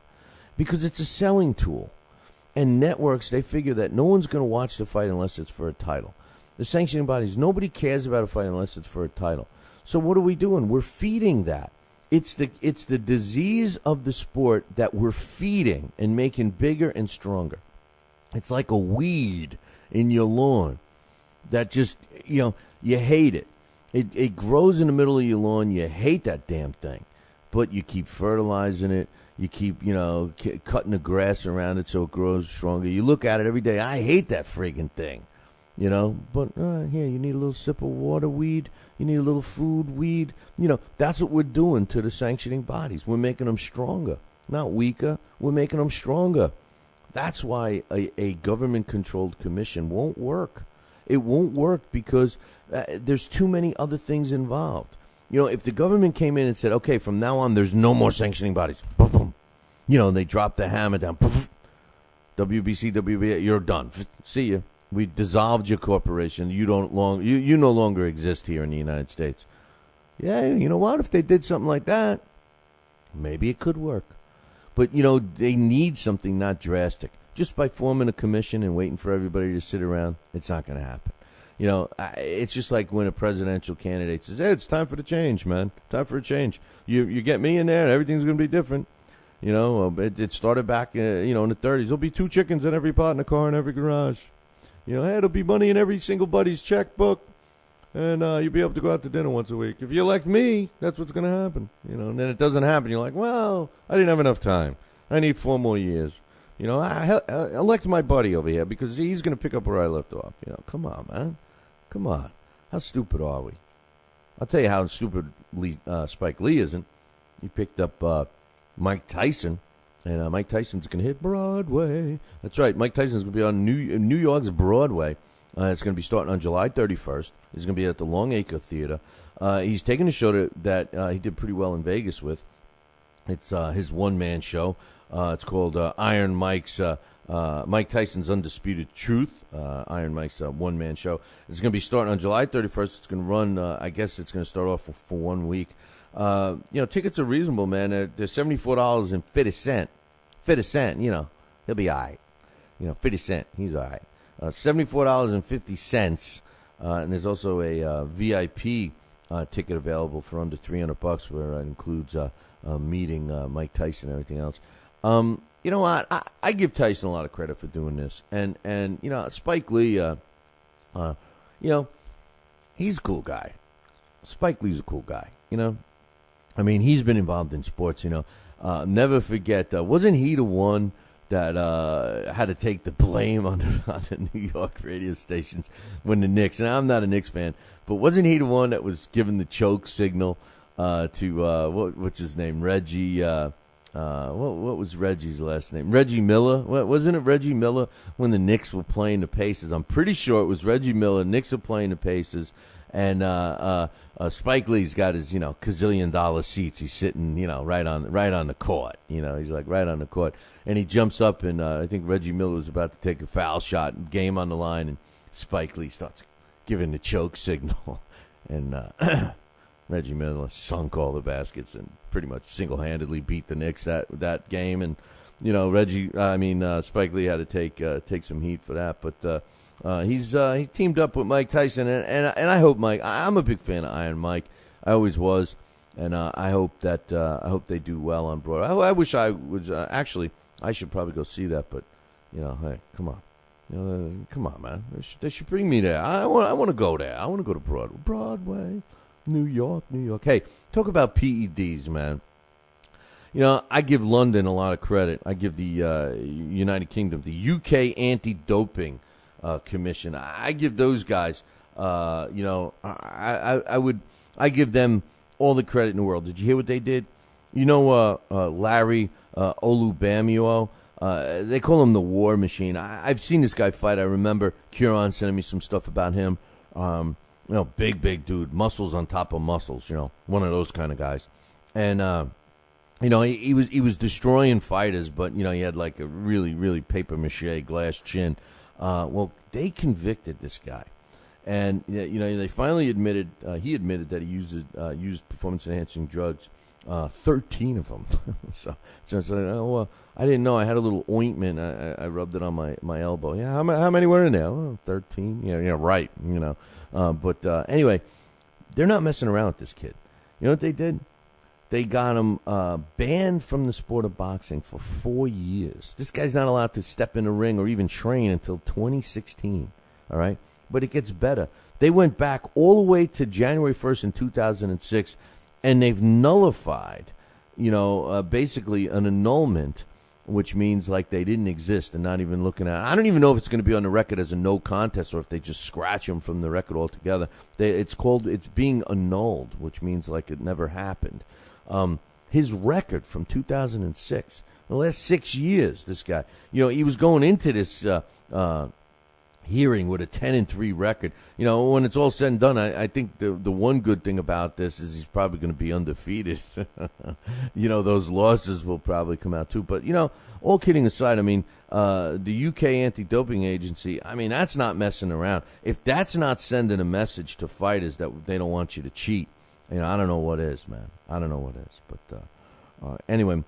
Speaker 4: because it's a selling tool. And networks, they figure that no one's going to watch the fight unless it's for a title. The sanctioning bodies, nobody cares about a fight unless it's for a title. So what are we doing? We're feeding that. It's the disease of the sport that we're feeding and making bigger and stronger. It's like a weed in your lawn that just, you hate it. It grows in the middle of your lawn. You hate that damn thing, but you keep fertilizing it. You keep, cutting the grass around it so it grows stronger. You look at it every day. I hate that friggin' thing, but here, you need a little sip of water weed. You need a little food weed. That's what we're doing to the sanctioning bodies. We're making them stronger, not weaker. We're making them stronger. That's why a government-controlled commission won't work. It won't work because there's too many other things involved. if the government came in and said, okay, from now on, there's no more sanctioning bodies, boom, boom, and they dropped the hammer down, WBC, WBA, you're done. See ya. We dissolved your corporation. You no longer exist here in the United States. Yeah, you know what? If they did something like that, maybe it could work. But, they need something not drastic. Just by forming a commission and waiting for everybody to sit around, it's not going to happen. It's just like when a presidential candidate says, hey, it's time for the change, man. Time for a change. You get me in there, everything's going to be different. It started back, in the 30s. There'll be 2 chickens in every pot in a car in every garage. Hey, there'll be money in every single buddy's checkbook. And you'll be able to go out to dinner once a week. If you elect me, that's what's going to happen. And then it doesn't happen. You're like, well, I didn't have enough time. I need 4 more years. I elect my buddy over here because he's going to pick up where I left off. Come on, man. Come on. How stupid are we? I'll tell you how stupid Spike Lee isn't. He picked up Mike Tyson, and Mike Tyson's going to hit Broadway. That's right. Mike Tyson's going to be on New York's Broadway. It's going to be starting on July 31st. He's going to be at the Long Acre Theater. He's taking a show that he did pretty well in Vegas with. It's his one-man show. It's called Iron Mike's Mike Tyson's Undisputed Truth. Iron Mike's one-man show. It's going to be starting on July 31st. It's going to run, I guess it's going to start off for 1 week. Tickets are reasonable, man. They're $74.50. 50 cent, he'll be all right. 50 cent, he's all right. $74.50. And there's also a VIP ticket available for under $300, where it includes meeting Mike Tyson and everything else. You know what? I give Tyson a lot of credit for doing this. And Spike Lee, he's a cool guy. Spike Lee's a cool guy, I mean, he's been involved in sports, Never forget, wasn't he the one that had to take the blame on the New York radio stations when the Knicks, and I'm not a Knicks fan, but wasn't he the one that was giving the choke signal to, what's his name, Reggie, what was Reggie's last name? Reggie Miller? Wasn't it Reggie Miller when the Knicks were playing the Pacers? I'm pretty sure it was Reggie Miller. Knicks are playing the Pacers, and Spike Lee's got his, $gazillion seats. He's sitting, right on the court. He's like right on the court. And he jumps up, and I think Reggie Miller was about to take a foul shot, game on the line, and Spike Lee starts giving the choke signal. And Reggie Miller sunk all the baskets and pretty much single-handedly beat the Knicks that game. And, Spike Lee had to take some heat for that. But he teamed up with Mike Tyson, and I hope I'm a big fan of Iron Mike. I always was. And I hope they do well on Broadway. I wish I was actually. I should probably go see that, but hey, come on, come on, man. They should bring me there. I want to go there. I want to go to Broadway, New York. Hey, talk about PEDs, man. I give London a lot of credit. I give the United Kingdom, the UK Anti-Doping Commission. I give those guys. I give them all the credit in the world. Did you hear what they did? Larry Olubamio, they call him the War Machine. I've seen this guy fight. I remember Kieran sending me some stuff about him. Big dude, muscles on top of muscles. One of those kind of guys. And he was destroying fighters, but he had like a really paper mache glass chin. Well, they convicted this guy. And they finally admitted he admitted that he used performance enhancing drugs, 13 of them. so I didn't know. I had a little ointment. I rubbed it on my elbow. Yeah, how many were in there? Oh, 13. Yeah, right. But anyway, they're not messing around with this kid. You know what they did? They got him banned from the sport of boxing for 4 years. This guy's not allowed to step in the ring or even train until 2016. All right? But it gets better. They went back all the way to January 1st in 2006, and they've nullified, basically an annulment, which means like they didn't exist and not even looking at it. I don't even know if it's going to be on the record as a no contest or if they just scratch him from the record altogether. It's being annulled, which means like it never happened. His record from 2006, the last 6 years, this guy, he was going into this hearing with a 10-3 record. You know, when it's all said and done, I think the one good thing about this is he's probably going to be undefeated. You know, those losses will probably come out too. But, you know, all kidding aside, I mean, the UK anti-doping agency, I mean, that's not messing around. If that's not sending a message to fighters that they don't want you to cheat, you know, I don't know what is, man. I don't know what is. But anyway,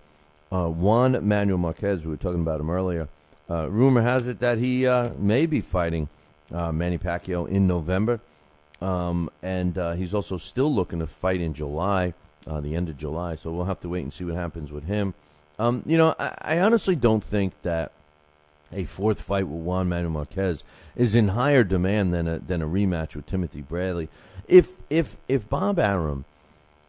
Speaker 4: Juan Manuel Marquez, we were talking about him earlier. Rumor has it that he may be fighting Manny Pacquiao in November. And he's also still looking to fight in July, the end of July. So we'll have to wait and see what happens with him. You know, I honestly don't think that a fourth fight with Juan Manuel Marquez is in higher demand than a rematch with Timothy Bradley. If Bob Arum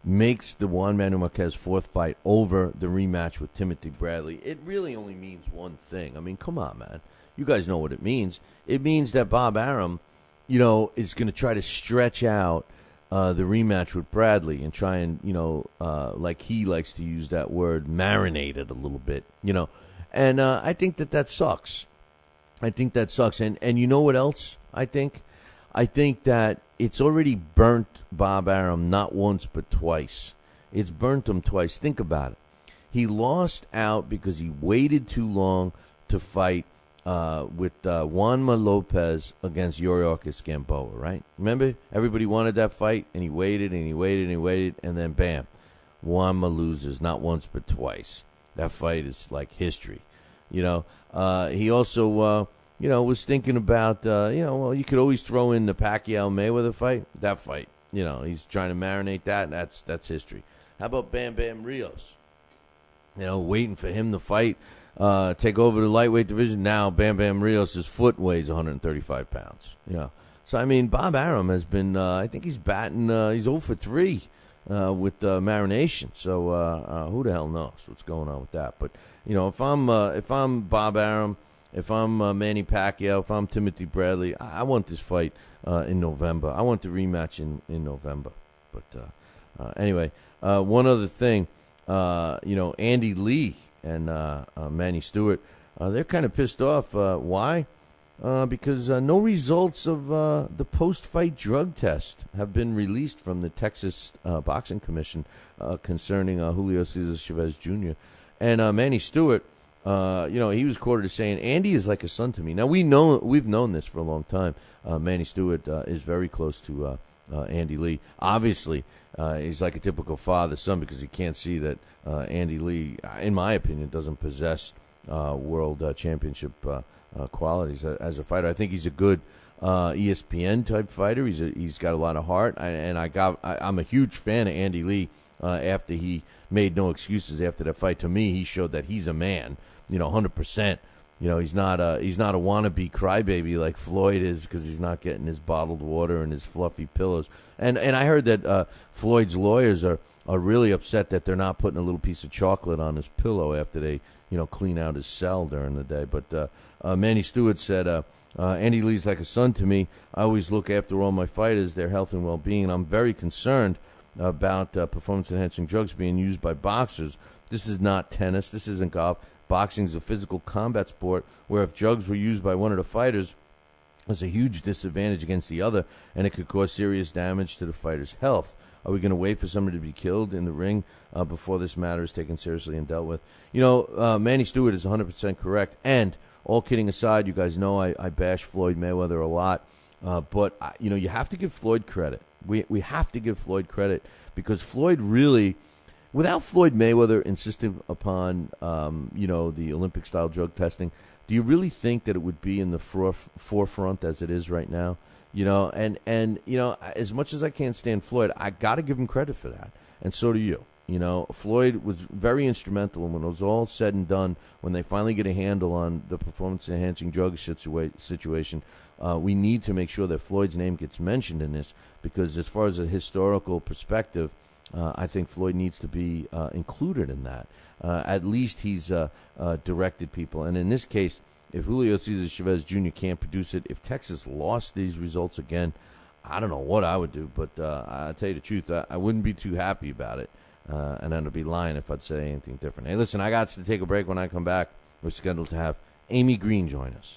Speaker 4: makes the Juan Manuel Marquez fourth fight over the rematch with Timothy Bradley, it really only means one thing. I mean, come on, man. You guys know what it means. It means that Bob Arum, you know, is going to try to stretch out the rematch with Bradley and try and, you know, like he likes to use that word, marinate it a little bit, you know. And I think that sucks. I think that sucks. And you know what else I think? I think that it's already burnt Bob Arum not once but twice. It's burnt him twice. Think about it. He lost out because he waited too long to fight with Juanma Lopez against Yuriorkis Gamboa, right? Remember? Everybody wanted that fight, and he waited, and he waited, and he waited, and then bam, Juanma loses not once but twice. That fight is like history. You know, he also... you know, was thinking about, you know, well, you could always throw in the Pacquiao-Mayweather fight. That fight, you know, he's trying to marinate that, and that's history. How about Bam Bam Rios? You know, waiting for him to fight, take over the lightweight division. Now Bam Bam Rios' foot weighs 135 pounds. You know, so, I mean, Bob Arum has been, I think he's batting, he's 0 for 3 with marination. So who the hell knows what's going on with that? But, you know, if I'm Bob Arum, if I'm Manny Pacquiao, if I'm Timothy Bradley, I want this fight in November. I want the rematch in November. But anyway, one other thing, you know, Andy Lee and Manny Stewart, they're kind of pissed off. Why? Because no results of the post-fight drug test have been released from the Texas Boxing Commission concerning Julio Cesar Chavez Jr. And Manny Stewart, you know, he was quoted as saying, "Andy is like a son to me." Now, we've known this for a long time. Manny Stewart is very close to Andy Lee. Obviously, he's like a typical father-son because you can't see that Andy Lee, in my opinion, doesn't possess world championship qualities as a fighter. I think he's a good ESPN-type fighter. He's got a lot of heart, I'm a huge fan of Andy Lee after he made no excuses after that fight. To me, he showed that he's a man. You know, 100%. You know, he's not a wannabe crybaby like Floyd is because he's not getting his bottled water and his fluffy pillows. And I heard that Floyd's lawyers are really upset that they're not putting a little piece of chocolate on his pillow after they, you know, clean out his cell during the day. But Manny Stewart said, Andy Lee's like a son to me. I always look after all my fighters, their health and well-being. I'm very concerned about performance-enhancing drugs being used by boxers. This is not tennis. This isn't golf. Boxing is a physical combat sport where if drugs were used by one of the fighters, there's a huge disadvantage against the other, and it could cause serious damage to the fighter's health. Are we going to wait for somebody to be killed in the ring before this matter is taken seriously and dealt with? You know, Manny Stewart is 100% correct. And all kidding aside, you guys know I bash Floyd Mayweather a lot. But, you know, you have to give Floyd credit. We have to give Floyd credit because Floyd really, without Floyd Mayweather insisting upon, you know, the Olympic-style drug testing, do you really think that it would be in the forefront as it is right now? You know, and you know, as much as I can't stand Floyd, I got to give him credit for that, and so do you. You know, Floyd was very instrumental, and when it was all said and done, when they finally get a handle on the performance-enhancing drug situation, we need to make sure that Floyd's name gets mentioned in this, because as far as a historical perspective, I think Floyd needs to be included in that. At least he's directed people, and in this case, if Julio Cesar Chavez Jr. can't produce it, if Texas lost these results again, I don't know what I would do, but I'll tell you the truth, I wouldn't be too happy about it. And I'd be lying if I'd say anything different. Hey, listen, I got to take a break. When I come back, we're scheduled to have Amy Green join us.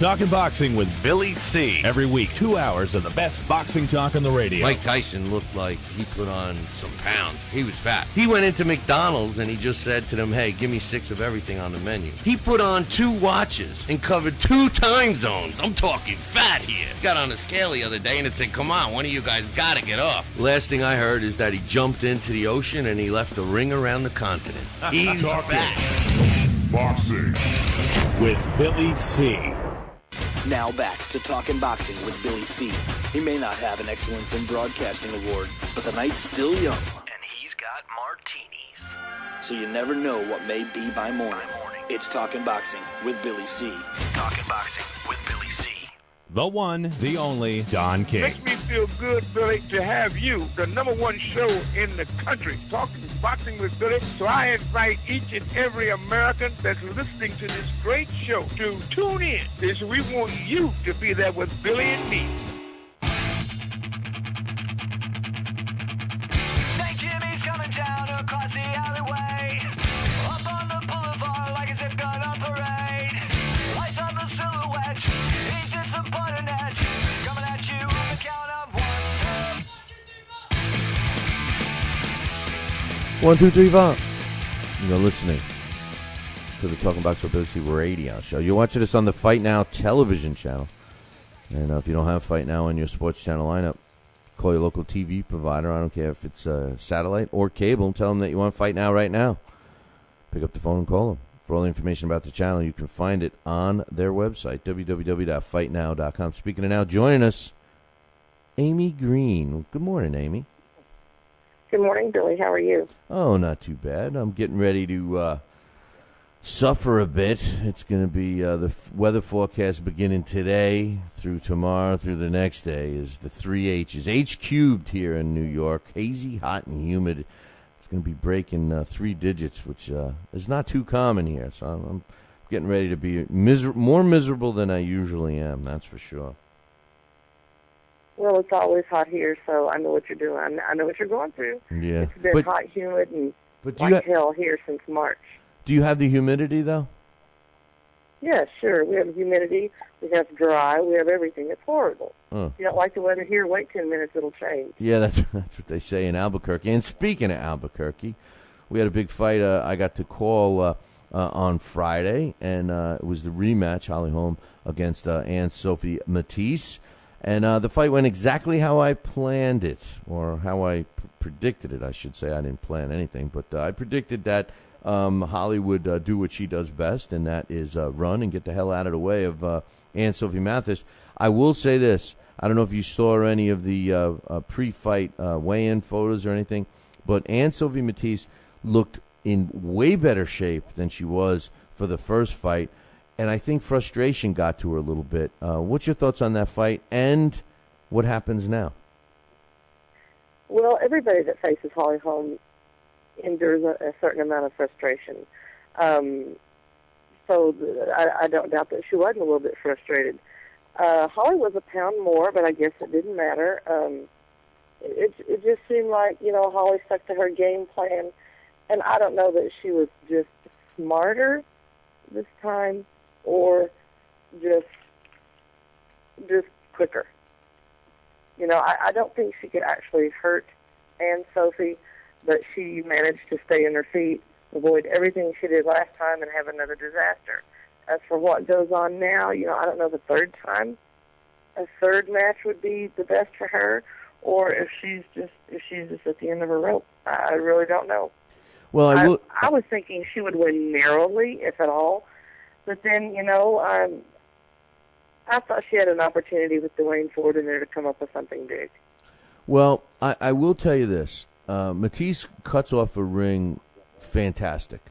Speaker 14: Talking Boxing with Billy C. Every week, 2 hours of the best boxing talk on the radio.
Speaker 5: Mike Tyson looked like he put on some pounds. He was fat. He went into McDonald's and he just said to them, hey, give me 6 of everything on the menu. He put on 2 watches and covered 2 time zones. I'm talking fat here. Got on a scale the other day and it said, come on, one of you guys got to get off. Last thing I heard is that he jumped into the ocean and he left a ring around the continent. He's fat.
Speaker 14: Boxing with Billy C.
Speaker 2: Now back to Talking Boxing with Billy C. He may not have an Excellence in Broadcasting award, but the night's still young.
Speaker 12: And he's got martinis.
Speaker 2: So you never know what may be by morning. It's Talking Boxing with Billy C.
Speaker 12: Talking Boxing with Billy C.
Speaker 14: The one, the only, Don King.
Speaker 3: Makes me feel good, Billy, to have you, the #1 show in the country, Talking Boxing with Billy. So I invite each and every American that's listening to this great show to tune in, because we want you to be there with Billy and me.
Speaker 18: St. Jimmy's coming down across the alleyway, up on the boulevard like a zip gun on parade. Lights on the silhouette, he's just a buttonette, coming at you on the count of 1, 2.
Speaker 4: 1, 2, 3, 4. You're listening to the Talking Boxing with Billy C radio show. You're watching us on the Fight Now television channel. And if you don't have Fight Now on your sports channel lineup, call your local TV provider. I don't care if it's satellite or cable, and tell them that you want Fight Now right now. Pick up the phone and call them. For all the information about the channel, you can find it on their website, www.fightnow.com. Speaking of now, joining us, Amy Green. Good morning, Amy.
Speaker 21: Good morning, Billy. How are you?
Speaker 4: Oh, not too bad. I'm getting ready to suffer a bit. It's going to be the weather forecast beginning today through tomorrow through the next day is the 3 H's. H cubed here in New York. Hazy, hot, and humid. It's going to be breaking 3 digits, which is not too common here. So I'm getting ready to be more miserable than I usually am, that's for sure.
Speaker 21: Well, it's always hot here, so I know what you're doing. I know what you're going through.
Speaker 4: Yeah.
Speaker 21: It's been hot, humid, and like hell here since March.
Speaker 4: Do you have the humidity, though?
Speaker 21: Yeah, sure. We have humidity. We have dry. We have everything. It's horrible. If you don't like the weather here, wait 10 minutes. It'll change.
Speaker 4: Yeah, that's what they say in Albuquerque. And speaking of Albuquerque, we had a big fight. I got to call on Friday, and it was the rematch, Holly Holm against Anne-Sophie Matisse. And the fight went exactly how I planned it, or how I predicted it, I should say. I didn't plan anything, but I predicted that Holly would do what she does best, and that is run and get the hell out of the way of Anne-Sophie Matisse. I will say this. I don't know if you saw any of the pre-fight weigh-in photos or anything, but Anne-Sophie Matisse looked in way better shape than she was for the first fight. And I think frustration got to her a little bit. What's your thoughts on that fight and what happens now?
Speaker 21: Well, everybody that faces Holly Holm endures a certain amount of frustration. So I don't doubt that she wasn't a little bit frustrated. Holly was a pound more, but I guess it didn't matter. It just seemed like, Holly stuck to her game plan. And I don't know that she was just smarter this time, or just quicker. I don't think she could actually hurt Anne-Sophie, but she managed to stay on her feet, avoid everything she did last time, and have another disaster. As for what goes on now, I don't know the third time. A third match would be the best for her, or if she's just at the end of her rope. I really don't know.
Speaker 4: Well,
Speaker 21: I was thinking she would win narrowly, if at all. But then, I thought she had an opportunity with Dwayne Ford in there to come up with something big.
Speaker 4: Well, I will tell you this. Matisse cuts off a ring fantastic.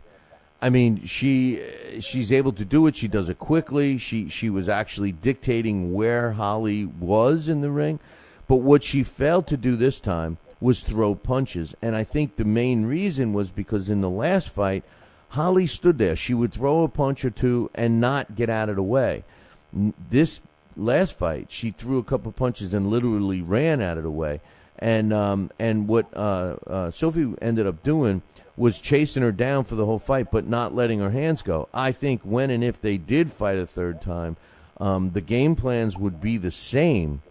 Speaker 4: I mean, she's able to do it. She does it quickly. She was actually dictating where Holly was in the ring. But what she failed to do this time was throw punches. And I think the main reason was because in the last fight, Holly stood there. She would throw a punch or two and not get out of the way. This last fight, she threw a couple punches and literally ran out of the way. And what Sophie ended up doing was chasing her down for the whole fight, but not letting her hands go. I think when and if they did fight a third time, the game plans would be the same.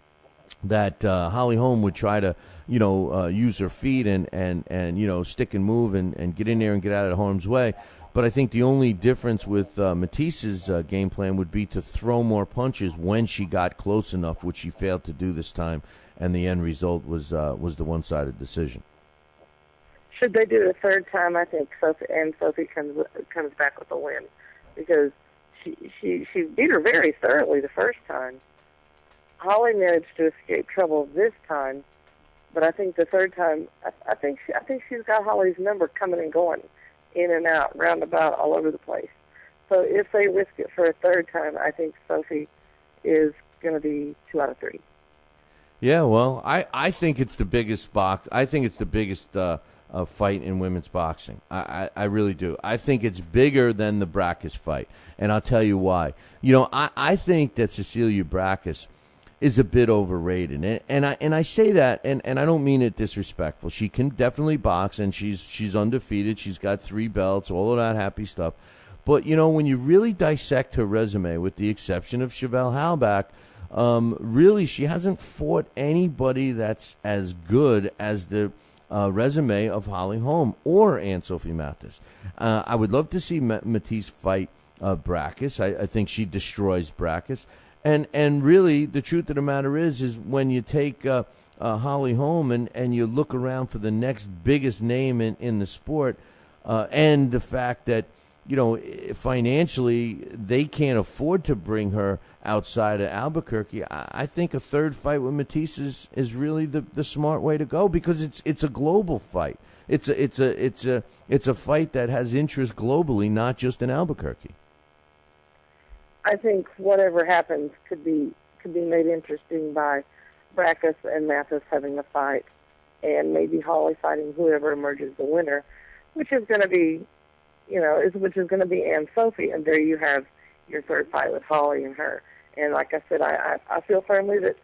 Speaker 4: That Holly Holm would try to, use her feet and stick and move and get in there and get out of harm's way. But I think the only difference with Matisse's game plan would be to throw more punches when she got close enough, which she failed to do this time, and the end result was the one-sided decision.
Speaker 21: Should they do it a third time, I think Sophie comes back with a win, because she beat her very thoroughly the first time. Holly managed to escape trouble this time, but I think the third time, I think she's got Holly's number coming and going, in and out, roundabout, all over the place. So if they risk it for a third time, I think Sophie is going to be 2 out of 3.
Speaker 4: Yeah, well, I think it's the biggest fight in women's boxing. I really do. I think it's bigger than the Brackus fight, and I'll tell you why. I think that Cecilia Brackus is a bit overrated, and I say that, and I don't mean it disrespectful. She can definitely box, and she's undefeated. She's got 3 belts, all of that happy stuff. But when you really dissect her resume, with the exception of Chevelle Halbach, really she hasn't fought anybody that's as good as the resume of Holly Holm or Anne-Sophie Mathis. I would love to see Matisse fight Brackus. I think she destroys Brackus. And really, the truth of the matter is when you take Holly Holm and you look around for the next biggest name in the sport, and the fact that, financially they can't afford to bring her outside of Albuquerque, I think a third fight with Matisse is really the smart way to go, because it's a global fight. It's a fight that has interest globally, not just in Albuquerque.
Speaker 21: I think whatever happens could be made interesting by Brackus and Mathis having a fight, and maybe Holly fighting whoever emerges the winner, which is going to be, Anne-Sophie, and there you have your third fight with Holly and her. And like I said, I feel firmly that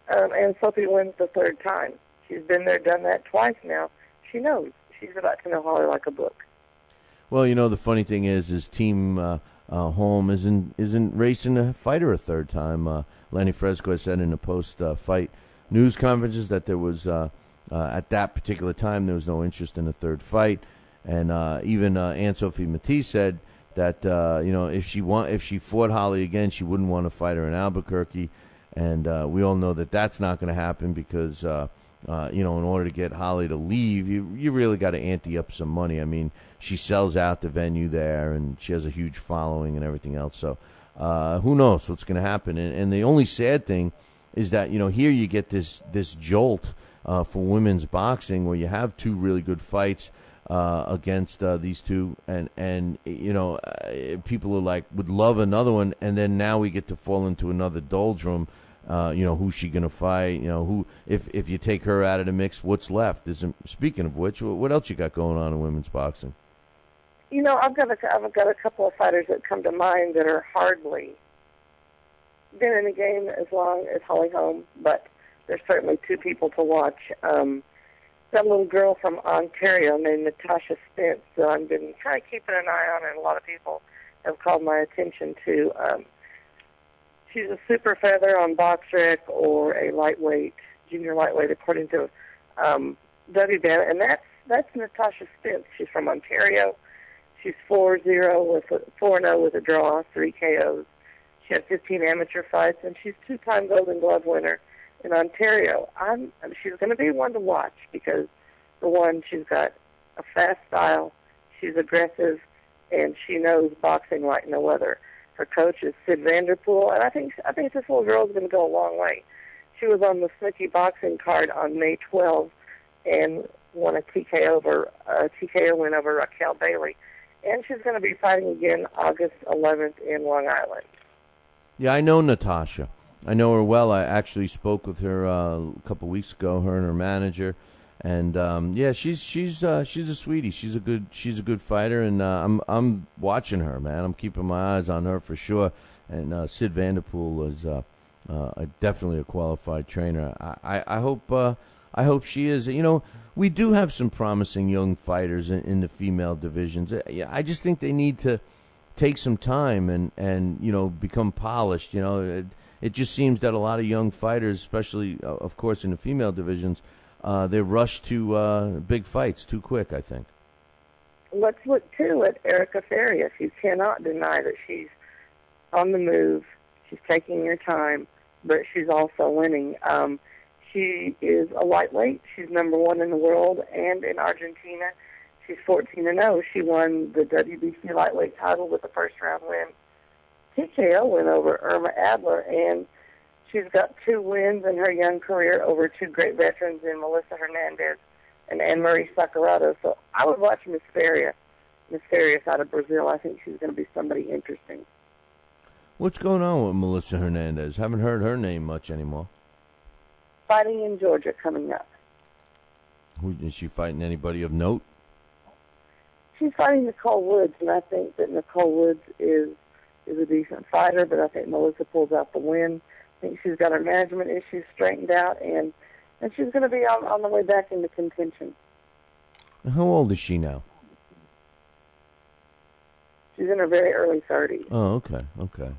Speaker 21: Anne-Sophie wins the third time. She's been there, done that twice now. She knows. She's about to know Holly like a book.
Speaker 4: Well, the funny thing is Team Holm isn't racing to fight her a third time. Lenny Fresco said in the post-fight news conferences that there was, at that particular time, there was no interest in a third fight. And even Anne-Sophie Matisse said that if she fought Holly again, she wouldn't want to fight her in Albuquerque. And we all know that that's not going to happen, because in order to get Holly to leave, you really got to ante up some money. I mean, she sells out the venue there, and she has a huge following and everything else. So who knows what's going to happen? And the only sad thing is that here you get this jolt for women's boxing, where you have 2 really good fights against these two, and people are like, would love another one, and then now we get to fall into another doldrum. Who's she going to fight? Who if you take her out of the mix, what's left? Speaking of which, what else you got going on in women's boxing?
Speaker 21: I've got a couple of fighters that come to mind that are hardly been in the game as long as Holly Holm, but there's certainly 2 people to watch. That little girl from Ontario named Natasha Spence, that I've been kind of keeping an eye on, and a lot of people have called my attention to. She's a super feather on BoxRec, or a lightweight, junior lightweight, according to WBAN, and that's Natasha Spence. She's from Ontario. She's 4-0 with a draw, 3 KOs. She had 15 amateur fights, and she's 2-time Golden Glove winner in Ontario. She's going to be one to watch, because, for one, she's got a fast style, she's aggressive, and she knows boxing like no other. Her coach is Sid Vanderpool, and I think this little girl is going to go a long way. She was on the BillyCBoxing card on May 12th and won a TKO win over Raquel Bailey, and she's going to be fighting again August 11th in Long Island.
Speaker 4: Yeah, I know Natasha. I know her well. I actually spoke with her a couple weeks ago. Her and her manager, and she's a sweetie. She's a good fighter, and I'm watching her, man. I'm keeping my eyes on her for sure. And Sid Vanderpool is definitely a qualified trainer. I hope she is. We do have some promising young fighters in the female divisions. I just think they need to take some time and become polished. It just seems that a lot of young fighters, especially, of course, in the female divisions, they rush to big fights too quick, I think.
Speaker 21: Let's look, too, at Erica Farias. You cannot deny that she's on the move. She's taking her time, but she's also winning. She is a lightweight. She's number 1 in the world and in Argentina. She's 14-0. She won the WBC lightweight title with a first-round win. TKO win over Irma Adler, and she's got 2 wins in her young career over 2 great veterans in Melissa Hernandez and Anne-Marie Saccarato. So I would watch Miss Farias out of Brazil. I think she's going to be somebody interesting.
Speaker 4: What's going on with Melissa Hernandez? Haven't heard her name much anymore.
Speaker 21: Fighting in Georgia coming up.
Speaker 4: Is she fighting anybody of note?
Speaker 21: She's fighting Nicole Woods, and I think that Nicole Woods is a decent fighter, but I think Melissa pulls out the win. I think she's got her management issues straightened out, and she's going to be on the way back into contention.
Speaker 4: How old is she now?
Speaker 21: She's in her very early 30s.
Speaker 4: Oh, okay.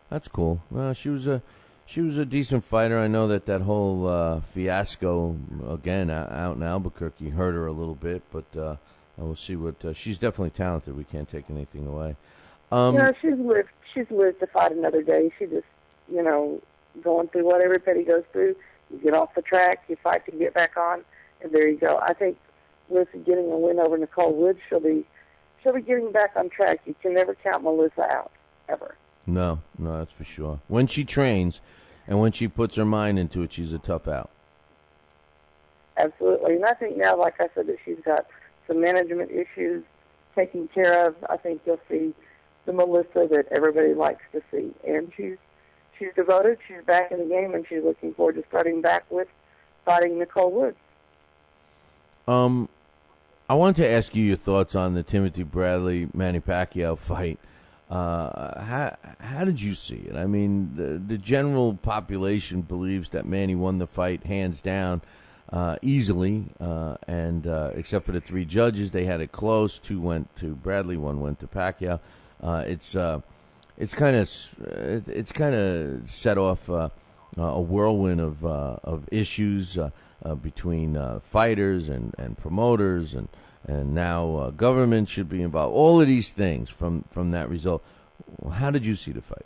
Speaker 4: That's cool. She was a decent fighter. I know that whole fiasco, again, out in Albuquerque hurt her a little bit, but we'll see what... she's definitely talented. We can't take anything away.
Speaker 21: She's lived to fight another day. She just, going through what everybody goes through. You get off the track, you fight to get back on, and there you go. I think with getting a win over Nicole Woods, she'll be getting back on track. You can never count Melissa out, ever.
Speaker 4: No, that's for sure. When she trains and when she puts her mind into it, she's a tough out.
Speaker 21: Absolutely. And I think now, like I said, that she's got some management issues taken care of. I think you'll see the Melissa that everybody likes to see. And she's devoted. She's back in the game, and she's looking forward to starting back with fighting Nicole Woods.
Speaker 4: I wanted to ask you your thoughts on the Timothy Bradley-Manny Pacquiao fight. How did you see it? I mean, the general population believes that Manny won the fight hands down, easily, and except for the 3 judges, they had it close. 2 went to Bradley, 1 went to Pacquiao. It's kind of set off a whirlwind of issues between fighters and promoters, and now government should be involved. All of these things from that result. How did you see the fight?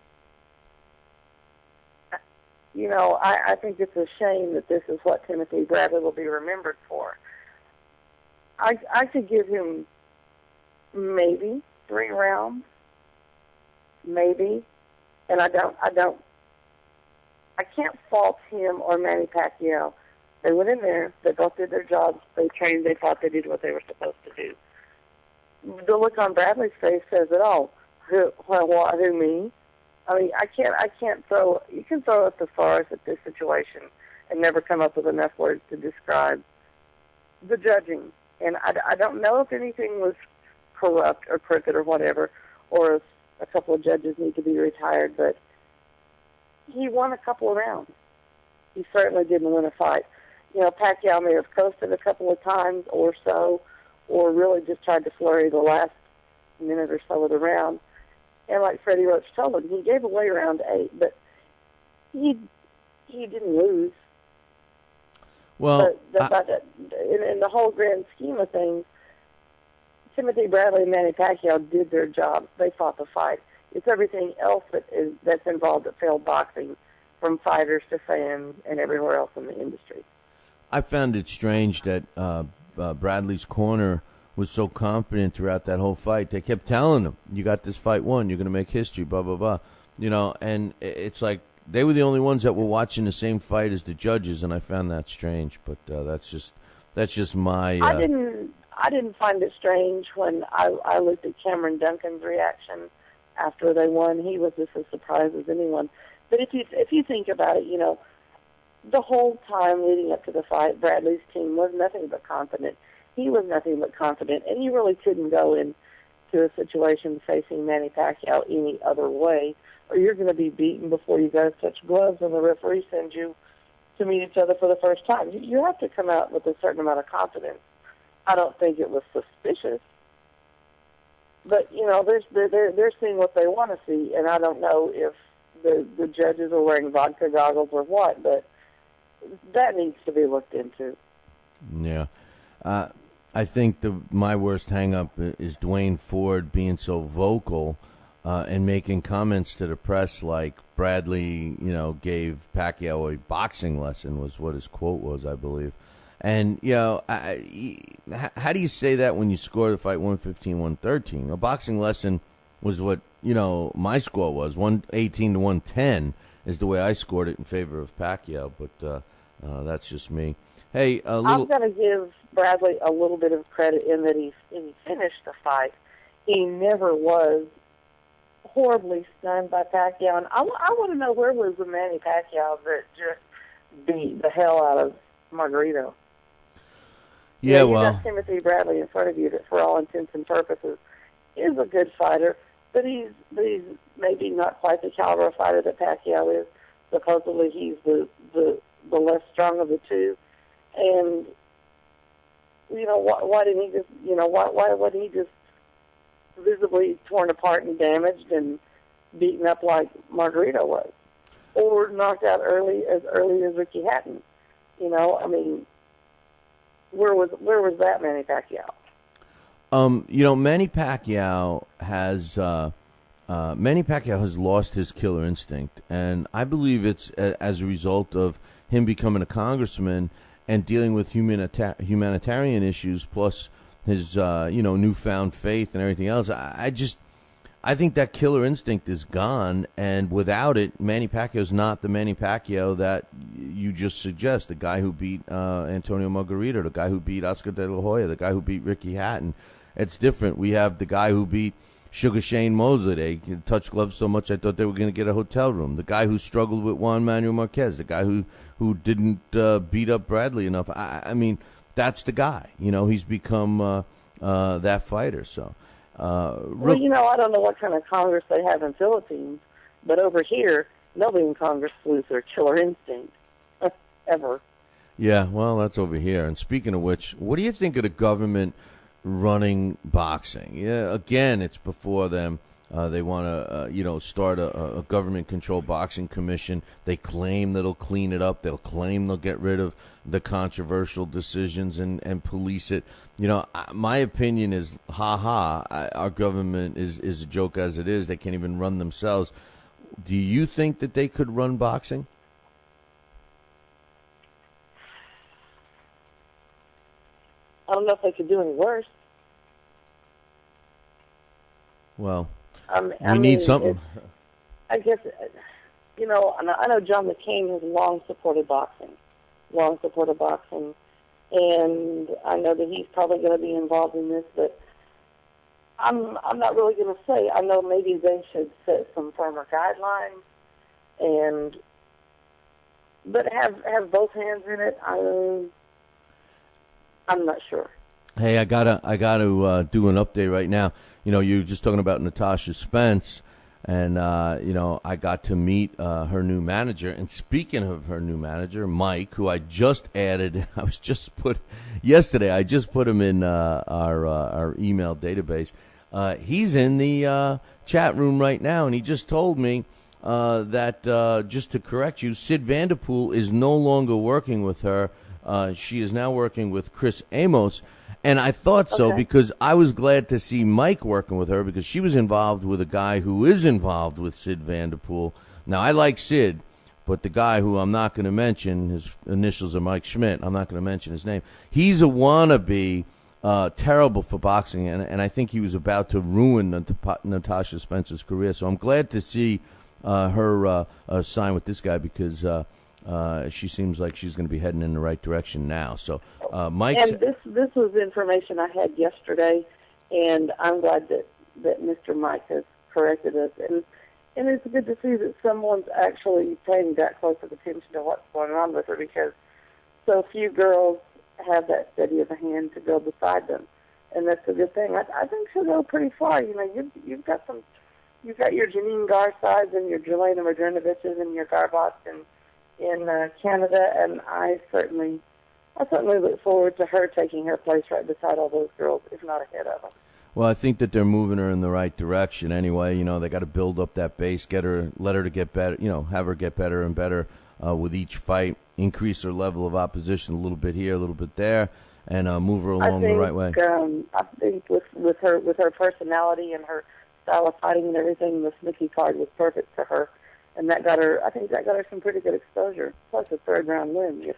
Speaker 21: I think it's a shame that this is what Timothy Bradley will be remembered for. I could give him maybe 3 rounds, maybe, and I can't fault him or Manny Pacquiao. They went in there, they both did their jobs, they trained, they thought they did what they were supposed to do. The look on Bradley's face says it all. Who me? I mean, I can't throw, you can throw a thesaurus at this situation and never come up with enough words to describe the judging. And I don't know if anything was corrupt or crooked or whatever, or if a couple of judges need to be retired, but he won a couple of rounds. He certainly didn't win a fight. Pacquiao may have coasted a couple of times or so, or really just tried to flurry the last minute or so of the round. And like Freddie Roach told him, he gave away round 8, but he didn't lose.
Speaker 4: Well,
Speaker 21: in the whole grand scheme of things, Timothy Bradley and Manny Pacquiao did their job. They fought the fight. It's everything else that's involved at failed boxing, from fighters to fans and everywhere else in the industry.
Speaker 4: I found it strange that Bradley's corner was so confident throughout that whole fight. They kept telling him, "You got this fight won. You're going to make history." Blah blah blah. And it's like they were the only ones that were watching the same fight as the judges, and I found that strange. But that's just my.
Speaker 21: I didn't find it strange when I looked at Cameron Duncan's reaction after they won. He was just as surprised as anyone. But if you think about it, the whole time leading up to the fight, Bradley's team was nothing but confident. He was nothing but confident, and you really couldn't go into a situation facing Manny Pacquiao any other way, or you're going to be beaten before you guys touch gloves and the referee sends you to meet each other for the first time. You have to come out with a certain amount of confidence. I don't think it was suspicious, But they're seeing what they want to see, and I don't know if the judges are wearing vodka goggles or what, but that needs to be looked into.
Speaker 4: Yeah. I think my worst hang-up is Dwayne Ford being so vocal and making comments to the press like Bradley, gave Pacquiao a boxing lesson was what his quote was, I believe. And, how do you say that when you score the fight 115-113? A boxing lesson was what, my score was. 118-110 is the way I scored it in favor of Pacquiao, but that's just me. Hey,
Speaker 21: I'm going to give Bradley a little bit of credit in that he finished the fight. He never was horribly stunned by Pacquiao. And I want to know, where was the Manny Pacquiao that just beat the hell out of Margarito?
Speaker 4: Yeah,
Speaker 21: you got Timothy Bradley in front of you that, for all intents and purposes, is a good fighter, but he's maybe not quite the caliber of fighter that Pacquiao is. Supposedly, he's the less strong of the two. And why didn't he just why wasn't he just visibly torn apart and damaged and beaten up like Margarito was, or knocked out early as Ricky Hatton? Where was that Manny Pacquiao?
Speaker 4: Manny Pacquiao has lost his killer instinct, and I believe it's as a result of him becoming a congressman and dealing with humanitarian issues, plus his newfound faith and everything else. I think that killer instinct is gone, and without it, Manny Pacquiao's not the Manny Pacquiao that you just suggest. The guy who beat Antonio Margarito, the guy who beat Oscar De La Hoya, the guy who beat Ricky Hatton. It's different. We have the guy who beat Sugar Shane Mosley. They touched gloves so much I thought they were going to get a hotel room. The guy who struggled with Juan Manuel Marquez. The guy who didn't beat up Bradley enough. I mean, that's the guy. He's become that fighter. So,
Speaker 21: I don't know what kind of Congress they have in Philippines, but over here, nobody in Congress loses their killer instinct ever.
Speaker 4: Yeah, well, that's over here. And speaking of which, what do you think of the government running boxing? Yeah, again, it's before them. They want to, start a government-controlled boxing commission. They claim that it'll clean it up. They'll claim they'll get rid of the controversial decisions and police it. My opinion is, our government is a joke as it is. They can't even run themselves. Do you think that they could run boxing?
Speaker 21: I don't know if they could do any worse.
Speaker 4: Well, we need something.
Speaker 21: I guess, I know John McCain has long supported boxing, and I know that he's probably going to be involved in this, but I'm not really going to say. I know maybe they should set some firmer guidelines, but have both hands in it. I'm not sure.
Speaker 4: Hey, I gotta do an update right now. You're just talking about Natasha Spence, and I got to meet her new manager. And speaking of her new manager, Mike, who I just added, I just put him in our email database. He's in the chat room right now, and he just told me that just to correct you, Sid Vanderpool is no longer working with her. She is now working with Chris Amos. And I thought so because I was glad to see Mike working with her because she was involved with a guy who is involved with Sid Vanderpool. Now, I like Sid, but the guy who I'm not going to mention, his initials are Mike Schmidt, I'm not going to mention his name. He's a wannabe, terrible for boxing, and I think he was about to ruin Natasha Spence's career. So I'm glad to see her sign with this guy because she seems like she's going to be heading in the right direction now. So, Mike.
Speaker 21: And this was information I had yesterday, and I'm glad that Mr. Mike has corrected us. And it's good to see that someone's actually paying that close of attention to what's going on with her because so few girls have that steady of a hand to go beside them, and that's a good thing. I think she'll go pretty far. You've got your Janine Garcias and your Jelena Madrinoviches and your Garbots in Canada, and I certainly look forward to her taking her place right beside all those girls, if not ahead of them.
Speaker 4: Well, I think that they're moving her in the right direction anyway. You know, they got to build up that base, let her to get better, you know, have her get better and better with each fight, increase her level of opposition a little bit here, a little bit there, and move her along the right way.
Speaker 21: I think with her personality and her style of fighting and everything, the Snicky card was perfect for her. And that got her, I think that got her some pretty good exposure, plus a third-round win.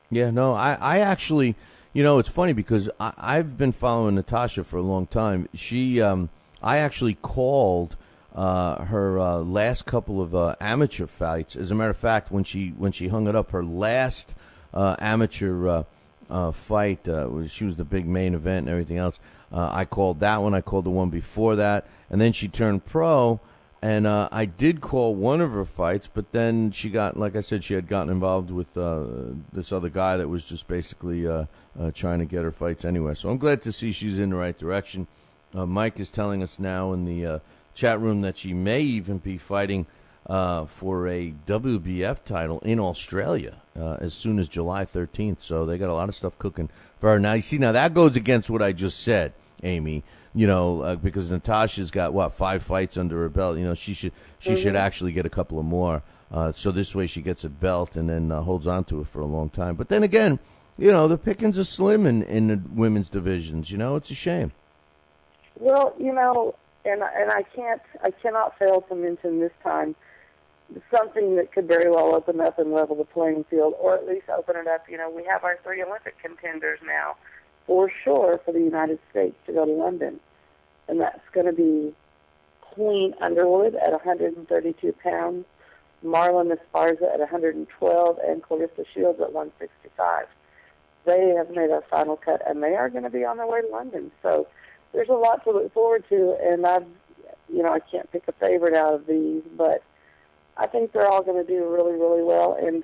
Speaker 4: Yeah, no, I actually... You know, it's funny because I've been following Natasha for a long time. I actually called her last couple of amateur fights. As a matter of fact, when she hung it up, her last amateur fight, she was the big main event and everything else. I called that one. I called the one before that, and then she turned pro. And I did call one of her fights, but then she got, like I said, she had gotten involved with this other guy that was just basically trying to get her fights anyway. So I'm glad to see she's in the right direction. Mike is telling us now in the chat room that she may even be fighting for a WBF title in Australia as soon as July 13th. So they got a lot of stuff cooking for her. Now, you see, now that goes against what I just said, Amy. You know, because Natasha's got 5 fights under her belt. You know, she should actually get a couple of more. So this way she gets a belt and then holds on to it for a long time. But then again, you know, the pickings are slim in the women's divisions. You know, it's a shame.
Speaker 21: Well, you know, and I cannot fail to mention this time something that could very well open up and level the playing field, or at least open it up. You know, we have our 3 Olympic contenders now, for sure, for the United States to go to London. And that's going to be Queen Underwood at 132 pounds, Marlon Esparza at 112, and Clarissa Shields at 165. They have made our final cut, and they are going to be on their way to London. So there's a lot to look forward to, and I can't pick a favorite out of these, but I think they're all going to do really, really well. And,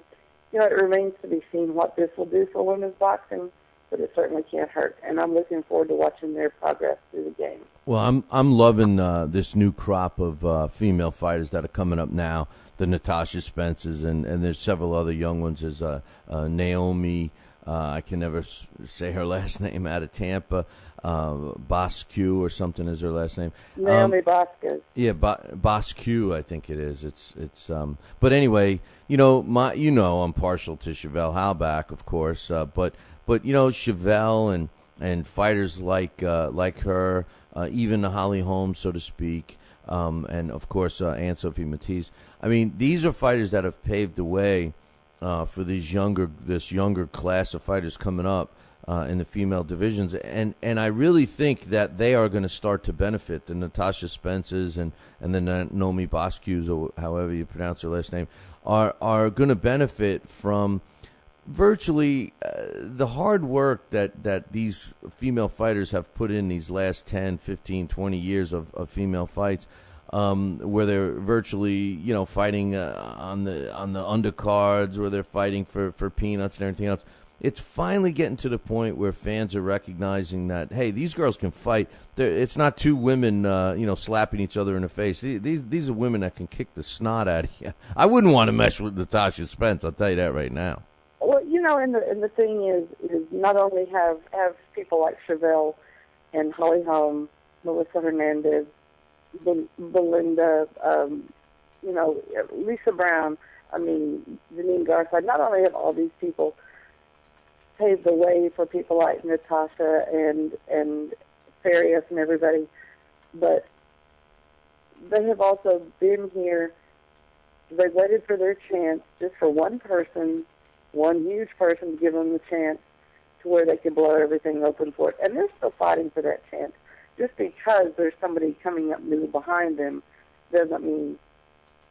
Speaker 21: you know, it remains to be seen what this will do for women's boxing, but it certainly can't hurt. And I'm looking forward to watching their progress through the game.
Speaker 4: Well, I'm loving this new crop of female fighters that are coming up now. The Natasha Spences, and there's several other young ones. There's Naomi, I can never say her last name, out of Tampa. Bosque or something is her last name.
Speaker 21: Naomi Bosque.
Speaker 4: Yeah, Bosque, I think it is. It's but anyway, you know, I'm partial to Chevelle Halbach, of course, but you know, Chevelle and fighters like her, even the Holly Holm, so to speak, and of course Anne-Sophie Matisse. I mean, these are fighters that have paved the way for this younger class of fighters coming up in the female divisions, and I really think that they are going to start to benefit. The Natasha Spences and the Naomi Bosques, or however you pronounce her last name, are going to benefit from virtually the hard work that these female fighters have put in these last 10, 15, 20 years of female fights, where they're virtually, you know, fighting on the undercards, where they're fighting for peanuts and everything else. It's finally getting to the point where fans are recognizing that, hey, these girls can fight. It's not two women, slapping each other in the face. These are women that can kick the snot out of you. I wouldn't want to mess with Natasha Spence. I'll tell you that right now.
Speaker 21: Well, you know, and the thing is not only have people like Chevelle and Holly Holm, Melissa Hernandez, Belinda, Lisa Brown, Janine Garside, not only have all these people paved the way for people like Natasha and Farias and everybody, but they have also been here. They waited for their chance, just for one person, one huge person, to give them the chance to where they could blow everything open for it. And they're still fighting for that chance. Just because there's somebody coming up new behind them doesn't mean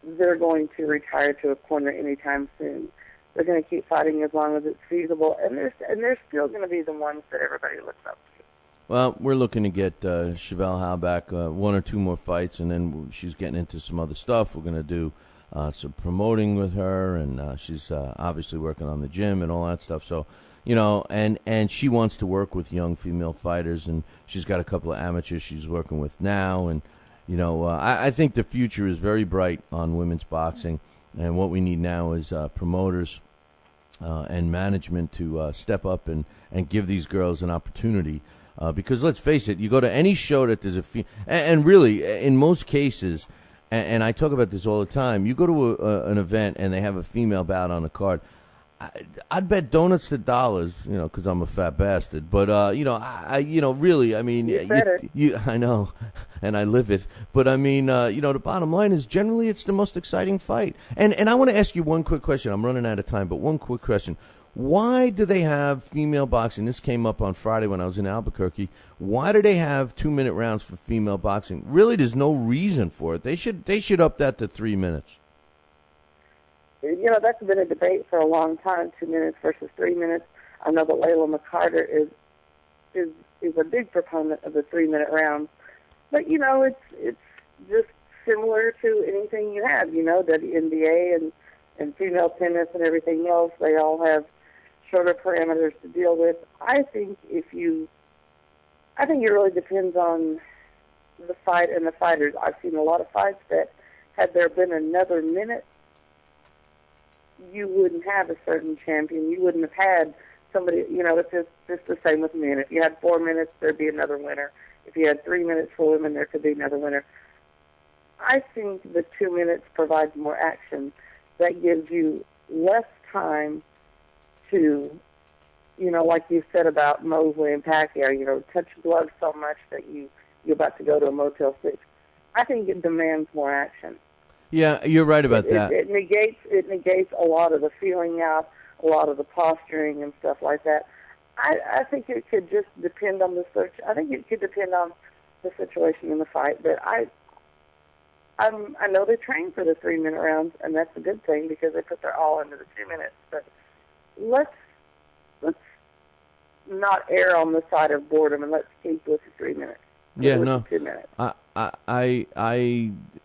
Speaker 21: they're going to retire to a corner anytime soon. They're going to keep fighting as long as it's feasible, and they're still going to be the ones that everybody looks up to.
Speaker 4: Well, we're looking to get Chevelle Halbach 1 or 2 more fights, and then she's getting into some other stuff. We're going to do some promoting with her, and she's obviously working on the gym and all that stuff. So, you know, and she wants to work with young female fighters, and she's got a couple of amateurs she's working with now. And, you know, I think the future is very bright on women's boxing, and what we need now is promoters and management to step up and give these girls an opportunity. Because let's face it, you go to any show that there's and really, in most cases, and I talk about this all the time, you go to an event and they have a female bout on the card, I'd bet donuts to dollars, because I'm a fat bastard. But really, I mean, I know, and I live it. But I mean, the bottom line is generally it's the most exciting fight. And I want to ask you one quick question. I'm running out of time, but one quick question. Why do they have female boxing? This came up on Friday when I was in Albuquerque. Why do they have 2-minute rounds for female boxing? Really, there's no reason for it. They should up that to 3 minutes.
Speaker 21: That's been a debate for a long time, 2 minutes versus 3 minutes. I know that Layla McCarter is a big proponent of the 3-minute rounds. But, it's just similar to anything you have, the NBA and female tennis and everything else. They all have shorter parameters to deal with. I think it really depends on the fight and the fighters. I've seen a lot of fights that had there been another minute, you wouldn't have a certain champion. You wouldn't have had somebody, it's just the same with men. If you had 4 minutes, there'd be another winner. If you had 3 minutes for women, there could be another winner. I think the 2 minutes provides more action. That gives you less time to, like you said about Mosley and Pacquiao, touch gloves so much that you're about to go to a Motel 6. I think it demands more action.
Speaker 4: Yeah, you're right about that.
Speaker 21: It negates a lot of the feeling out, a lot of the posturing and stuff like that. I think it could just depend on the search. I think it could depend on the situation in the fight. But I know they train for the 3-minute rounds, and that's a good thing because they put their all into the 2 minutes. But let's not err on the side of boredom, and let's keep with the 3 minutes.
Speaker 4: Yeah, no.
Speaker 21: 2 minutes.
Speaker 4: I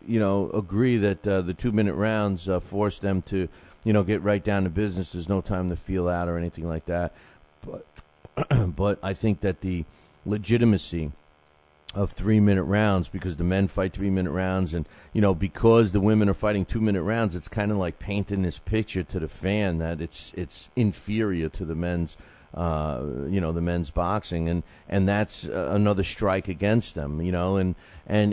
Speaker 4: agree that the 2-minute rounds force them to, get right down to business. There's no time to feel out or anything like that. But I think that the legitimacy of 3-minute rounds, because the men fight 3-minute rounds, and because the women are fighting 2-minute rounds, it's kind of like painting this picture to the fan that it's inferior to the men's. The men's boxing, and that's another strike against them, and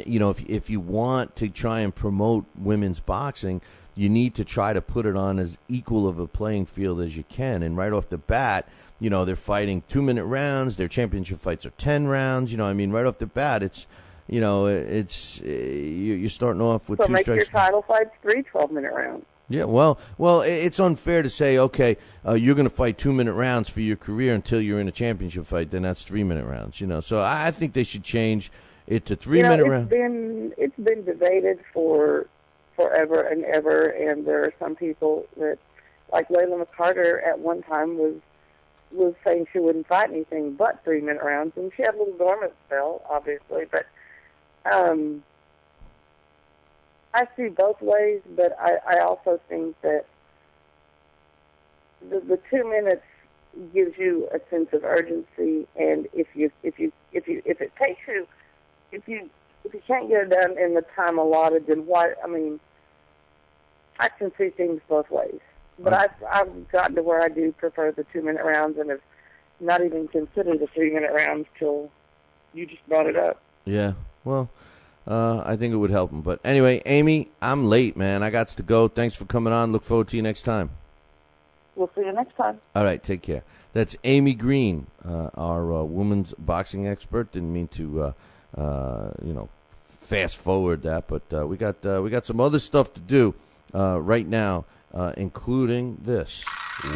Speaker 4: if you want to try and promote women's boxing, you need to try to put it on as equal of a playing field as you can. And right off the bat, they're fighting 2-minute rounds. Their championship fights are 10 rounds. Right off the bat, it's you're starting off with
Speaker 21: so
Speaker 4: 2
Speaker 21: make
Speaker 4: strikes.
Speaker 21: Your title fights 3 12-minute rounds.
Speaker 4: Yeah, well, it's unfair to say, okay, you're going to fight 2-minute rounds for your career until you're in a championship fight. Then that's 3-minute rounds. So I think they should change it to 3-minute rounds.
Speaker 21: It's been debated for forever and ever, and there are some people that, like Layla McCarter, at one time was saying she wouldn't fight anything but 3-minute rounds, and she had a little dormant spell, obviously, but. I see both ways, but I also think that the 2 minutes gives you a sense of urgency, and if you can't get it done in the time allotted, then why? I mean, I can see things both ways, but I've gotten to where I do prefer the 2-minute rounds, and have not even considered the 3-minute rounds till you just brought it up.
Speaker 4: Yeah, well. I think it would help him. But anyway, Amy, I'm late, man. I got to go. Thanks for coming on. Look forward to you next time.
Speaker 21: We'll see you next time.
Speaker 4: All right, take care. That's Amy Green, our women's boxing expert. Didn't mean to, fast forward that, but we got some other stuff to do right now, including this.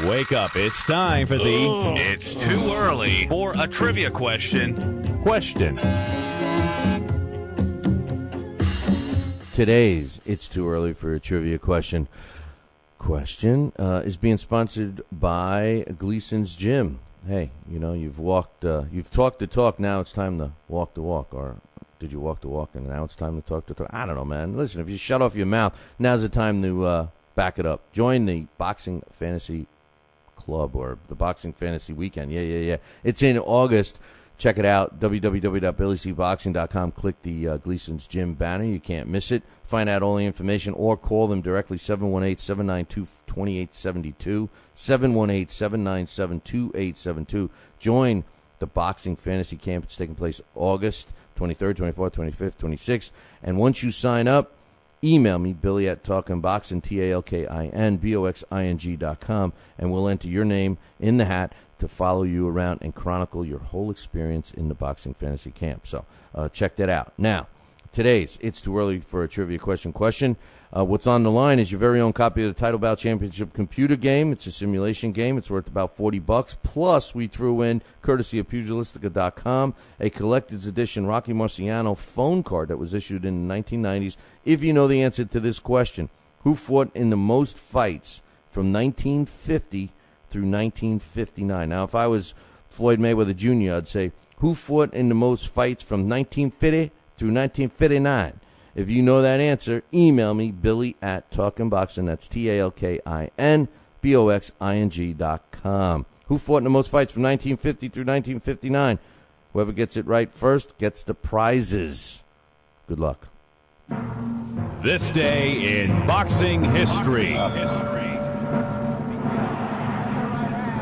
Speaker 14: Wake up. It's time for
Speaker 12: It's too early for a trivia question.
Speaker 4: Today's It's Too Early for a Trivia Question is being sponsored by Gleason's Gym. Hey, you've talked the talk, now it's time to walk the walk. Or did you walk the walk and now it's time to talk the talk? I don't know, man. Listen, if you shut off your mouth, now's the time to back it up. Join the Boxing Fantasy Club or the Boxing Fantasy Weekend. Yeah. It's in August. Check it out, www.BillyCBoxing.com. Click the Gleason's Gym banner. You can't miss it. Find out all the information or call them directly, 718-792-2872, 718-797-2872. Join the the Boxing Fantasy Camp. It's taking place August 23rd, 24th, 25th, 26th. And once you sign up, email me, Billy at TalkinBoxing, TalkinBoxing.com, and we'll enter your name in the hat to follow you around and chronicle your whole experience in the Boxing Fantasy Camp. So check that out. Now, today's It's Too Early for a Trivia Question. What's on the line is your very own copy of the Title Bout Championship computer game. It's a simulation game. It's worth about $40. Plus, we threw in, courtesy of Pugilistica.com, a collector's edition Rocky Marciano phone card that was issued in the 1990s. If you know the answer to this question, who fought in the most fights from 1950 through 1959? Now, if I was Floyd Mayweather Jr., I'd say, who fought in the most fights from 1950 through 1959? If you know that answer, email me, Billy at TalkinBoxing. That's TalkinBoxing.com. Who fought in the most fights from 1950 through 1959? Whoever gets it right first gets the prizes. Good luck.
Speaker 14: This day in boxing history.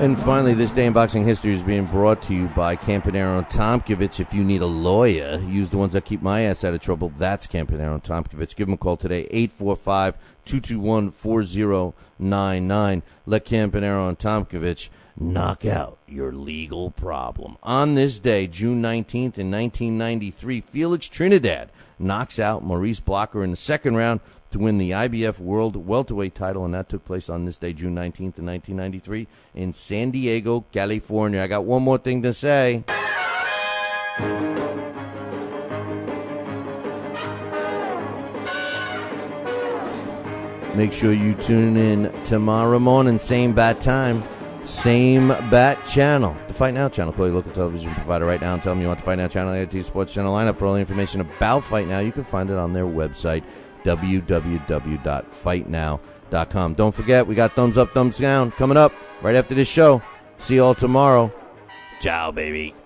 Speaker 4: And finally, this day in boxing history is being brought to you by Campanaro and Tomkovich. If you need a lawyer, use the ones that keep my ass out of trouble. That's Campanaro and Tomkovich. Give them a call today, 845-221-4099. Let Campanaro and Tomkovich knock out your legal problem. On this day, June 19th in 1993, Felix Trinidad knocks out Maurice Blocker in the second round to win the IBF World Welterweight title, and that took place on this day, June 19th in 1993, in San Diego, California. I got one more thing to say. Make sure you tune in tomorrow morning, same bat time, same bat channel. The Fight Now channel. Call your local television provider right now and tell them you want the Fight Now channel, the AT Sports channel lineup. For all the information about Fight Now, you can find it on their website, www.fightnow.com. Don't forget, we got Thumbs Up, Thumbs Down coming up right after this show. See you all tomorrow. Ciao, baby.